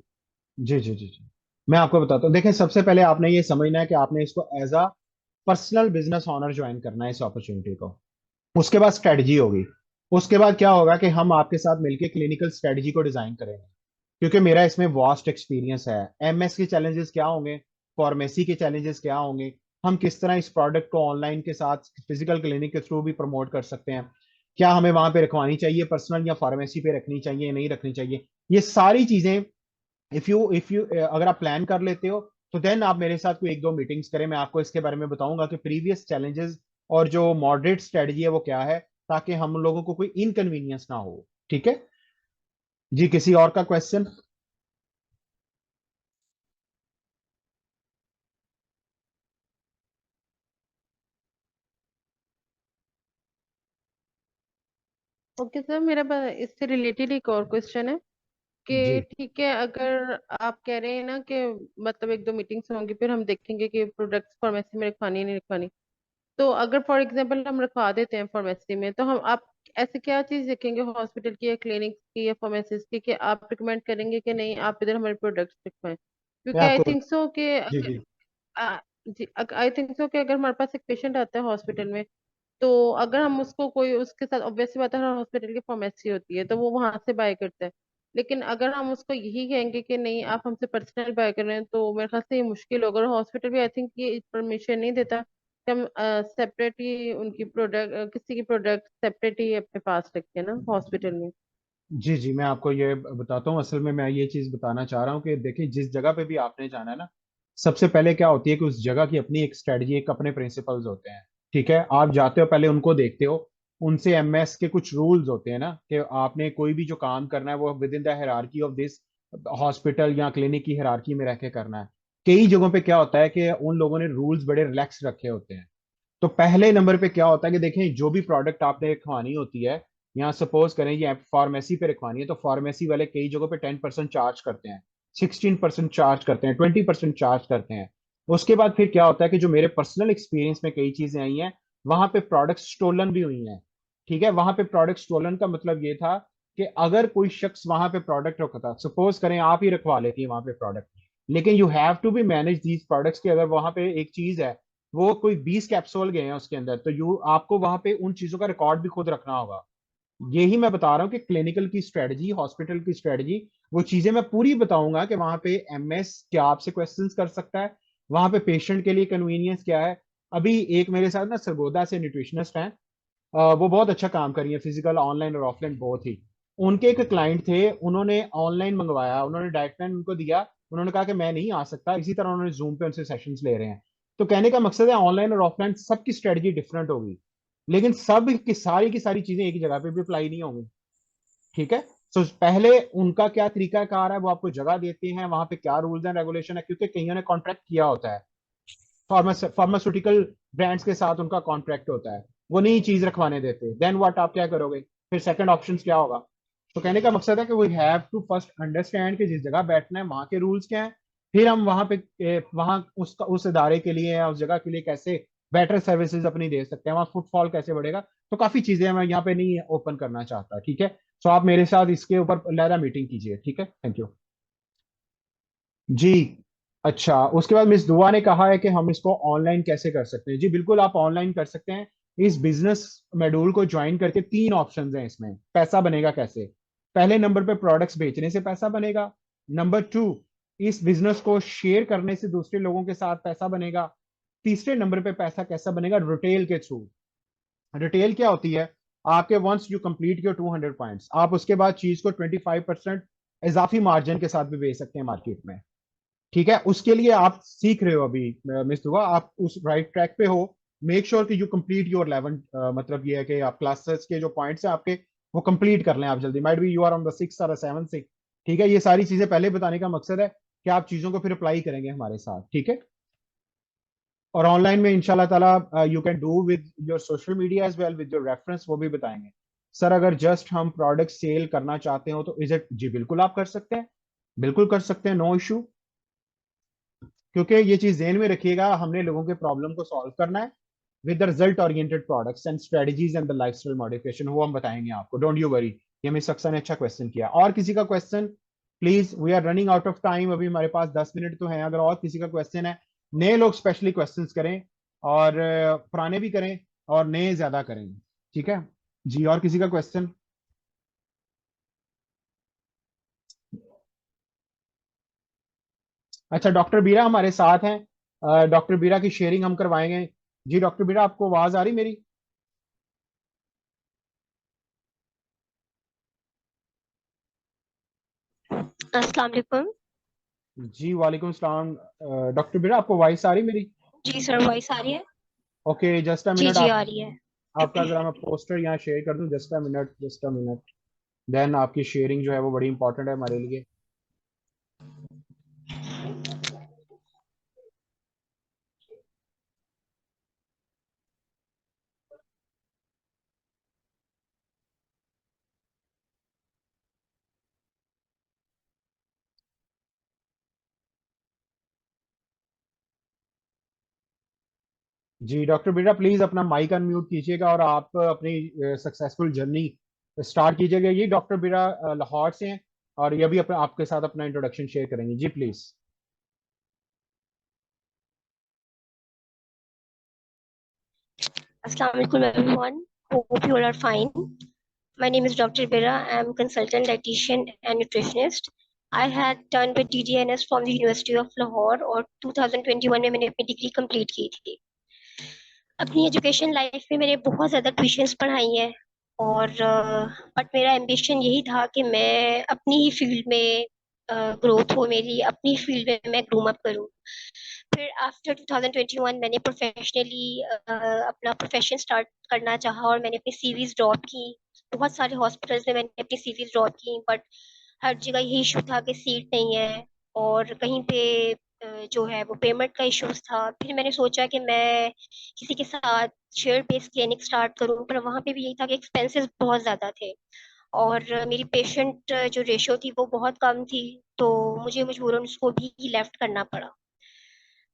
Speaker 1: जी जी जी जी, मैं आपको बताता हूँ। देखिए, सबसे पहले आपने ये समझना है कि आपने इसको as a personal business owner join करना है इस अपॉर्चुनिटी को। उसके बाद स्ट्रेटजी होगी। उसके बाद क्या होगा कि हम आपके साथ मिलकर क्लिनिकल स्ट्रेटजी को डिजाइन करेंगे, क्योंकि मेरा इसमें वास्ट एक्सपीरियंस है। MS के चैलेंजेस क्या होंगे, फार्मेसी के चैलेंजेस क्या होंगे, हम किस तरह इस प्रोडक्ट को ऑनलाइन के साथ फिजिकल क्लिनिक के थ्रू भी प्रमोट कर सकते हैं, क्या हमें वहां पे रखवानी चाहिए पर्सनल, या फार्मेसी पे रखनी चाहिए, नहीं रखनी चाहिए, ये सारी चीजें इफ यू अगर आप प्लान कर लेते हो, तो देन आप मेरे साथ कोई 1-2 मीटिंग्स करें, मैं आपको इसके बारे में बताऊंगा कि प्रीवियस चैलेंजेस और जो मॉडरेट स्ट्रेटजी है वो क्या है, ताकि हम लोगों को कोई इनकन्वीनियंस ना हो। ठीक है जी, किसी और का क्वेश्चन?
Speaker 2: ओके सर, मेरा इससे रिलेटेड एक और क्वेश्चन है
Speaker 1: जी,
Speaker 2: कि ठीक है, अगर आप कह रहे हैं ना कि मतलब एक दो मीटिंग्स होंगी फिर हम देखेंगे कि प्रोडक्ट्स फार्मेसी में रखवानी है नहीं रखवानी, तो अगर फॉर एग्जांपल हम रखवा देते हैं फार्मेसी में, तो हम आप ऐसे क्या चीज देखेंगे हॉस्पिटल की या क्लिनिक की या फार्मेसिस्ट की कि आप रिकमेंड करेंगे कि नहीं आप इधर हमारे प्रोडक्ट्स रखवाएं?
Speaker 1: मैं
Speaker 2: क्योंकि आई
Speaker 1: आपको,
Speaker 2: थिंक सो कि
Speaker 1: जी
Speaker 2: अगर
Speaker 1: जी,
Speaker 2: जी, आई थिंक सो कि अगर हमारे पास एक पेशेंट आता है हॉस्पिटल में, तो अगर हम उसको कोई उसके साथ ऑब्वियसली बात है, हर हॉस्पिटल की फार्मेसी होती है तो वो वहां से बाय करता है। लेकिन अगर हम उसको यही कहेंगे कि नहीं आप हमसे पर्सनल बाय कर रहे हैं, तो मेरे ख्याल से ये मुश्किल होगा। और हॉस्पिटल भी आई थिंक ये परमिशन नहीं देता कि हम सेपरेट ही उनकी प्रोडक्ट किसी की प्रोडक्ट सेपरेट ही अपने पास रखें ना हॉस्पिटल में।
Speaker 1: जी जी, मैं आपको ये बताता हूँ। असल में मैं ये चीज बताना चाह रहा हूँ कि देखिए, जिस जगह पे भी आपने जाना है ना, सबसे पहले क्या होती है कि उस जगह की अपनी एक स्ट्रेटजी, एक अपने प्रिंसिपल्स होते हैं। ठीक है, आप जाते हो पहले उनको देखते हो, उनसे MS के कुछ रूल्स होते हैं ना, कि आपने कोई भी जो काम करना है वो with in the hierarchy of this hospital या क्लिनिक की हायरार्की में रह के करना है। कई जगहों पे क्या होता है कि उन लोगों ने रूल्स बड़े रिलैक्स रखे होते हैं। तो पहले नंबर पे क्या होता है कि देखें, जो भी प्रोडक्ट आपने रखवानी होती है, यहाँ सपोज करें ये फार्मेसी पे रखवानी है, तो फार्मेसी वाले कई जगहों पे 10% चार्ज करते हैं, 16% चार्ज करते हैं, 20% चार्ज करते हैं। उसके बाद फिर क्या होता है कि जो मेरे पर्सनल एक्सपीरियंस में कई चीजें आई हैं, वहां पे प्रोडक्ट स्टोलन भी हुई हैं। ठीक है, वहां पे प्रोडक्ट स्टोलन का मतलब ये था कि अगर कोई शख्स वहां पे प्रोडक्ट रखता, सपोज करें आप ही रखवा लेती है वहां पे प्रोडक्ट, लेकिन you have to be manage these products, की अगर वहां पे एक चीज है, वो कोई 20 कैप्सूल गए हैं उसके अंदर, तो यू आपको वहां पे उन चीजों का रिकॉर्ड भी खुद रखना होगा। यही मैं बता रहा हूँ कि क्लिनिकल की स्ट्रेटजी, हॉस्पिटल की स्ट्रेटजी, वो चीजें मैं पूरी बताऊंगा कि वहां पे MS क्या आपसे क्वेश्चंस कर सकता है, वहां पे पेशेंट के लिए कन्वीनियंस क्या है। अभी एक मेरे साथ ना सरगोदा से न्यूट्रिशनिस्ट हैं, वो बहुत अच्छा काम कर रही है, फिजिकल ऑनलाइन और ऑफलाइन बहुत ही। उनके एक क्लाइंट थे, उन्होंने ऑनलाइन मंगवाया, उन्होंने डाइट प्लान उनको दिया, उन्होंने कहा कि मैं नहीं आ सकता, इसी तरह उन्होंने जूम पे उनसे सेशंस ले रहे हैं। तो कहने का मकसद है, ऑनलाइन और ऑफलाइन सबकी स्ट्रेटजी डिफरेंट होगी, लेकिन सब की सारी चीजें एक ही जगह पे भी अप्लाई नहीं होंगी। ठीक है, सो पहले उनका क्या तरीका कार है, वो आपको जगह देते हैं, वहां पे क्या रूल्स एंड रेगुलेशन है, क्योंकि कईयों ने कॉन्ट्रैक्ट किया होता है, फार्मास्यूटिकल ब्रांड्स के साथ उनका कॉन्ट्रैक्ट होता है, वो नई चीज रखवाने देते। देन व्हाट, आप क्या करोगे फिर, सेकंड ऑप्शन क्या होगा? तो कहने का मकसद है कि we have to first understand कि जिस जगह बैठना है वहां के रूल्स क्या हैं, फिर हम वहां पे वहां उसका उस इदारे के लिए या उस जगह के लिए कैसे बेटर सर्विसेज अपनी दे सकते हैं, वहां फुटफॉल कैसे बढ़ेगा। तो काफी चीजें मैं यहाँ पे नहीं ओपन करना चाहता, ठीक है। सो आप मेरे साथ इसके ऊपर लहरा मीटिंग कीजिए, ठीक है, थैंक यू जी। अच्छा, उसके बाद मिस दुआ ने कहा है कि हम इसको ऑनलाइन कैसे कर सकते हैं। जी बिल्कुल, आप ऑनलाइन कर सकते हैं। इस बिजनेस मॉड्यूल को ज्वाइन करके तीन ऑप्शंस हैं इसमें, पैसा बनेगा कैसे। पहले नंबर पे प्रोडक्ट्स बेचने से पैसा बनेगा। नंबर टू, इस बिजनेस को शेयर करने से दूसरे लोगों के साथ पैसा बनेगा। तीसरे नंबर पे पैसा कैसा बनेगा, रिटेल के थ्रू। रिटेल क्या होती है, आपके once you complete your 200 points, आप उसके बाद चीज को 25% इजाफी मार्जिन के साथ भी बेच सकते हैं मार्केट में, ठीक है। उसके लिए आप सीख रहे हो अभी, मिस दुआ, आप उस राइट ट्रैक पे हो। मेक श्योर कि यू कंप्लीट योर 11, मतलब ये है कि आप क्लासेस के जो पॉइंट्स हैं आपके, वो कंप्लीट कर लें आप जल्दी। Might be you are on the 6 और 7 6, ठीक है। ये सारी चीजें पहले बताने का मकसद है कि आप चीजों को फिर अप्लाई करेंगे हमारे साथ, ठीक है। और ऑनलाइन में इंशाल्लाह ताला you can do with your social media as well with your reference, वो भी बताएंगे। सर अगर जस्ट हम प्रोडक्ट सेल करना चाहते हो तो इज इट, जी बिल्कुल आप कर सकते हैं, बिल्कुल कर सकते हैं, नो इशू। क्योंकि ये चीज ध्यान में रखिएगा, हमने लोगों के प्रॉब्लम को सॉल्व करना है with the result oriented products and strategies and the lifestyle modification, वो हम बताएंगे आपको, डोंट यू वरी। ये मिस सक्सेना ने अच्छा क्वेश्चन किया। और किसी का question please, we are running out of time, अभी हमारे पास 10 मिनट तो हैं। अगर और किसी का क्वेश्चन है, नए लोग स्पेशली क्वेश्चंस करें, और पुराने भी करें, और नए ज्यादा करें, ठीक है जी। और किसी का क्वेश्चन? अच्छा, डॉक्टर बीरा हमारे साथ हैं, डॉक्टर बीरा की शेयरिंग हम करवाएंगे। जी डॉक्टर बीरा, आपको आवाज आ रही मेरी?
Speaker 3: अस्सलाम वालेकुम।
Speaker 1: जी वालेकुम सलाम। डॉक्टर बीरा, आपको वॉइस आ रही मेरी?
Speaker 3: जी सर, वॉइस आ रही है?
Speaker 1: ओके, जस्ट अ
Speaker 3: जी
Speaker 1: मिनट।
Speaker 3: जी,
Speaker 1: आप
Speaker 3: आ रही है।
Speaker 1: आपका जरा मैं पोस्टर यहाँ शेयर कर दूं, just a minute, just a minute. Then आपकी शेयरिंग जो है वो बड़ी इंपॉर्टेंट है हमारे लिए। जी डॉक्टर बीरा, प्लीज अपना माइक अनम्यूट कीजिएगा और आप अपनी सक्सेसफुल जर्नी स्टार्ट कीजिएगा। ये डॉक्टर बीरा लाहौर से हैं, और ये भी अपना आपके साथ अपना इंट्रोडक्शन शेयर करेंगे, जी प्लीज।
Speaker 3: अस्सलाम वालेकुम everyone, hope you all are fine. My name is Dr. Bira. I am consultant dietitian and nutritionist. I had done with DDNS from the University of Lahore और 2021 में मैंने अपनी डिग्री कंप्लीट की थी। अपनी एजुकेशन लाइफ में मैंने बहुत ज़्यादा ट्यूशन्स पढ़ाई हैं, और बट मेरा एम्बिशन यही था कि मैं अपनी ही फील्ड में ग्रोथ हो, मेरी अपनी फील्ड में मैं ग्रूम अप करूँ। फिर आफ्टर 2021 मैंने प्रोफेशनली अपना प्रोफेशन स्टार्ट करना चाहा, और मैंने अपनी सीवीज ड्रॉप की। बहुत सारे हॉस्पिटल्स में मैंने अपनी सीवीज ड्रॉप की, बट हर जगह यही इशू था कि सीट नहीं है, और कहीं पे जो है वो पेमेंट का इश्यूज था। फिर मैंने सोचा कि मैं किसी के साथ शेयर बेस्ड क्लिनिक स्टार्ट करूं, पर वहाँ पे भी यही था कि एक्सपेंसेस बहुत ज़्यादा थे, और मेरी पेशेंट जो रेशो थी वो बहुत कम थी, तो मुझे मजबूरन उसको भी लेफ्ट करना पड़ा।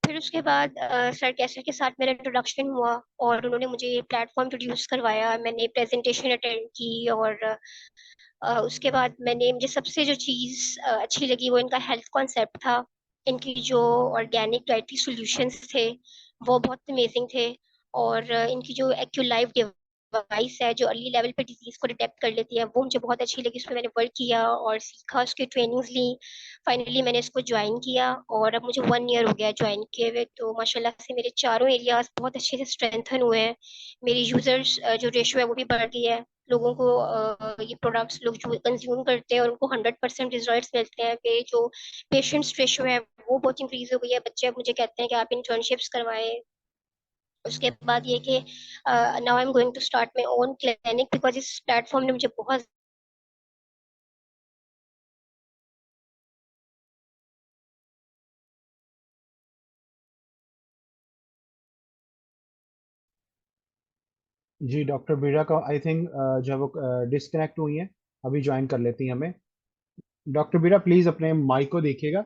Speaker 3: फिर उसके बाद सर कैसर के साथ मेरा इंट्रोडक्शन हुआ, और उन्होंने मुझे ये प्लेटफॉर्म इंट्रोड्यूस करवाया, मैंने प्रेजेंटेशन अटेंड की, और उसके बाद मैंने मुझे सबसे जो चीज़ अच्छी लगी वो इनका हेल्थ कॉन्सेप्ट था। इनकी जो ऑर्गेनिक डाइटरी सॉल्यूशंस थे वो बहुत अमेजिंग थे, और इनकी जो एक्यूलाइफ डिवाइस है जो अर्ली लेवल पे डिजीज को डिटेक्ट कर लेती है वो मुझे बहुत अच्छी लगी। उसमें मैंने वर्क किया और सीखा, उसकी ट्रेनिंग्स ली। फाइनली मैंने इसको ज्वाइन किया, और अब मुझे 1 ईयर हो गया ज्वाइन किए हुए। तो माशाल्लाह से मेरे चारों एरियाज बहुत अच्छे से स्ट्रेंथन हुए हैं। मेरी यूजर्स जो रेशो है वो भी बढ़ गई है। लोगों को ये प्रोडक्ट्स लोग जो कंज्यूम करते हैं उनको 100% रिजल्ट्स मिलते हैं। मेरे जो पेशेंट्स रेशो है वो बहुत इंक्रीज हो गई है। बच्चे अब मुझे कहते हैं कि आप इंटर्नशिप्स करवाएं। उसके बाद ये कि now I am going to start my own clinic, because इस प्लेटफॉर्म ने मुझे बहुत
Speaker 1: जी डॉक्टर बीरा का आई थिंक जो है वो डिस्कनेक्ट हुई हैं, अभी ज्वाइन कर लेती हैं हमें। डॉक्टर बीरा प्लीज अपने माइक को देखिएगा।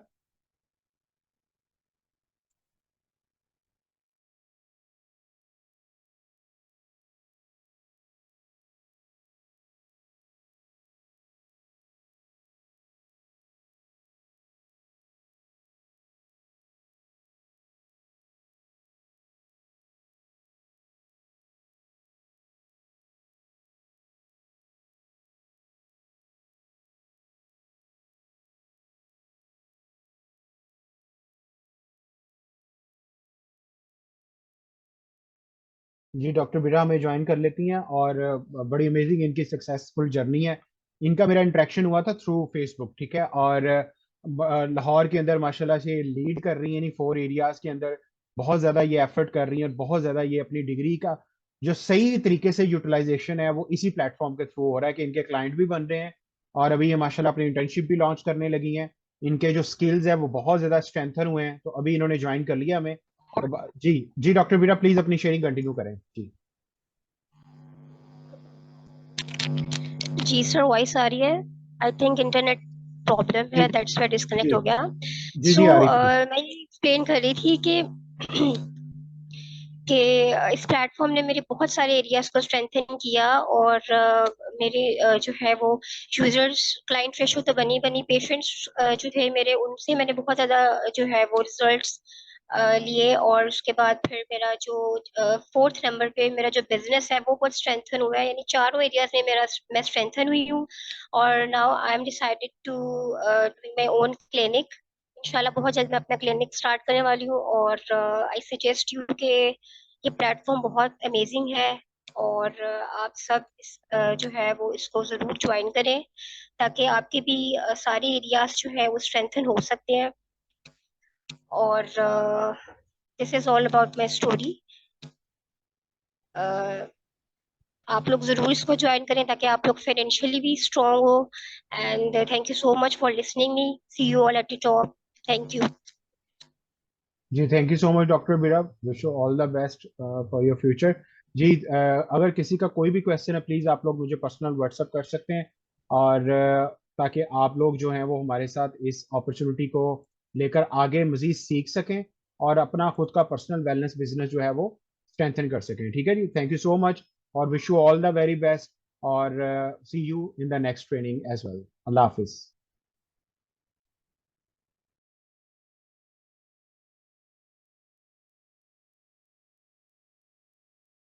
Speaker 1: जी डॉक्टर बिरा हमें ज्वाइन कर लेती हैं, और बड़ी अमेजिंग इनकी सक्सेसफुल जर्नी है। इनका मेरा इंटरेक्शन हुआ था थ्रू फेसबुक, ठीक है, और लाहौर के अंदर माशाल्लाह से लीड कर रही हैं इन 4 एरियाज के अंदर। बहुत ज़्यादा ये एफर्ट कर रही हैं, और बहुत ज़्यादा ये अपनी डिग्री का जो सही तरीके से यूटिलाइजेशन है वो इसी प्लेटफॉर्म के थ्रू हो रहा है कि इनके क्लाइंट भी बन रहे हैं, और अभी ये माशाल्लाह अपनी इंटर्नशिप भी लॉन्च करने लगी हैं। इनके जो स्किल्स है वो बहुत ज़्यादा स्ट्रेंथन हुए हैं, तो अभी इन्होंने ज्वाइन कर लिया हमें। जी जी डॉक्टर बीरा प्लीज अपनी शेयरिंग कंटिन्यू करें जी।
Speaker 3: जी सर, वॉइस आ रही है? आई थिंक इंटरनेट प्रॉब्लम
Speaker 1: जी
Speaker 3: है, दैट्स वाई डिस्कनेक्ट
Speaker 1: जी
Speaker 3: हो गया।
Speaker 1: जी
Speaker 3: सो
Speaker 1: जी आ रही थी।
Speaker 3: मैं ये एक्सप्लेन कर रही थी कि इस प्लेटफॉर्म ने मेरे बहुत सारे एरियाज को स्ट्रेंथन किया, और मेरे जो है वो यूजर्स क्लाइंट रेशो तो बनी बनी, पेशेंट्स जो थे मेरे, उनसे मैंने बहुत ज़्यादा जो है वो रिजल्ट्स लिए। और उसके बाद फिर मेरा जो 4th नंबर पे मेरा जो बिजनेस है वो बहुत स्ट्रेंथन हुआ है, यानी चारों एरियाज में मेरा मैं स्ट्रेंथन हुई हूँ। और now I am decided to doing my own clinic. इंशाल्लाह बहुत जल्द मैं अपना क्लिनिक स्टार्ट करने वाली हूँ, और आई सजेस्ट यू के ये प्लेटफॉर्म बहुत अमेजिंग है, और आप सब जो है वो इसको ज़रूर ज्वाइन करें, ताकि आपके भी सारे एरियाज जो है वो स्ट्रेंथन हो सकते हैं। और this is all about my story. आप लोग ज़रूर इसको ज्वाइन करें, ताकि आप लोग फाइनेंशियली भी स्ट्रांग हो। And thank you so much for listening me. See you all at the top. Thank you.
Speaker 1: जी thank you so much doctor Bira, wish you all the best for your future. जी अगर किसी का कोई भी question है please आप लोग मुझे पर्सनल व्हाट्सअप कर सकते हैं, और ताकि आप लोग जो हैं वो हमारे साथ इस अपॉर्चुनिटी को लेकर आगे मजीद सीख सकें, और अपना खुद का पर्सनल वेलनेस बिजनेस जो है वो स्ट्रेंथन कर सकें। ठीक है जी, थैंक यू सो मच, और wish you all the very best, और see you in the next training as well. अल्लाह हाफिज।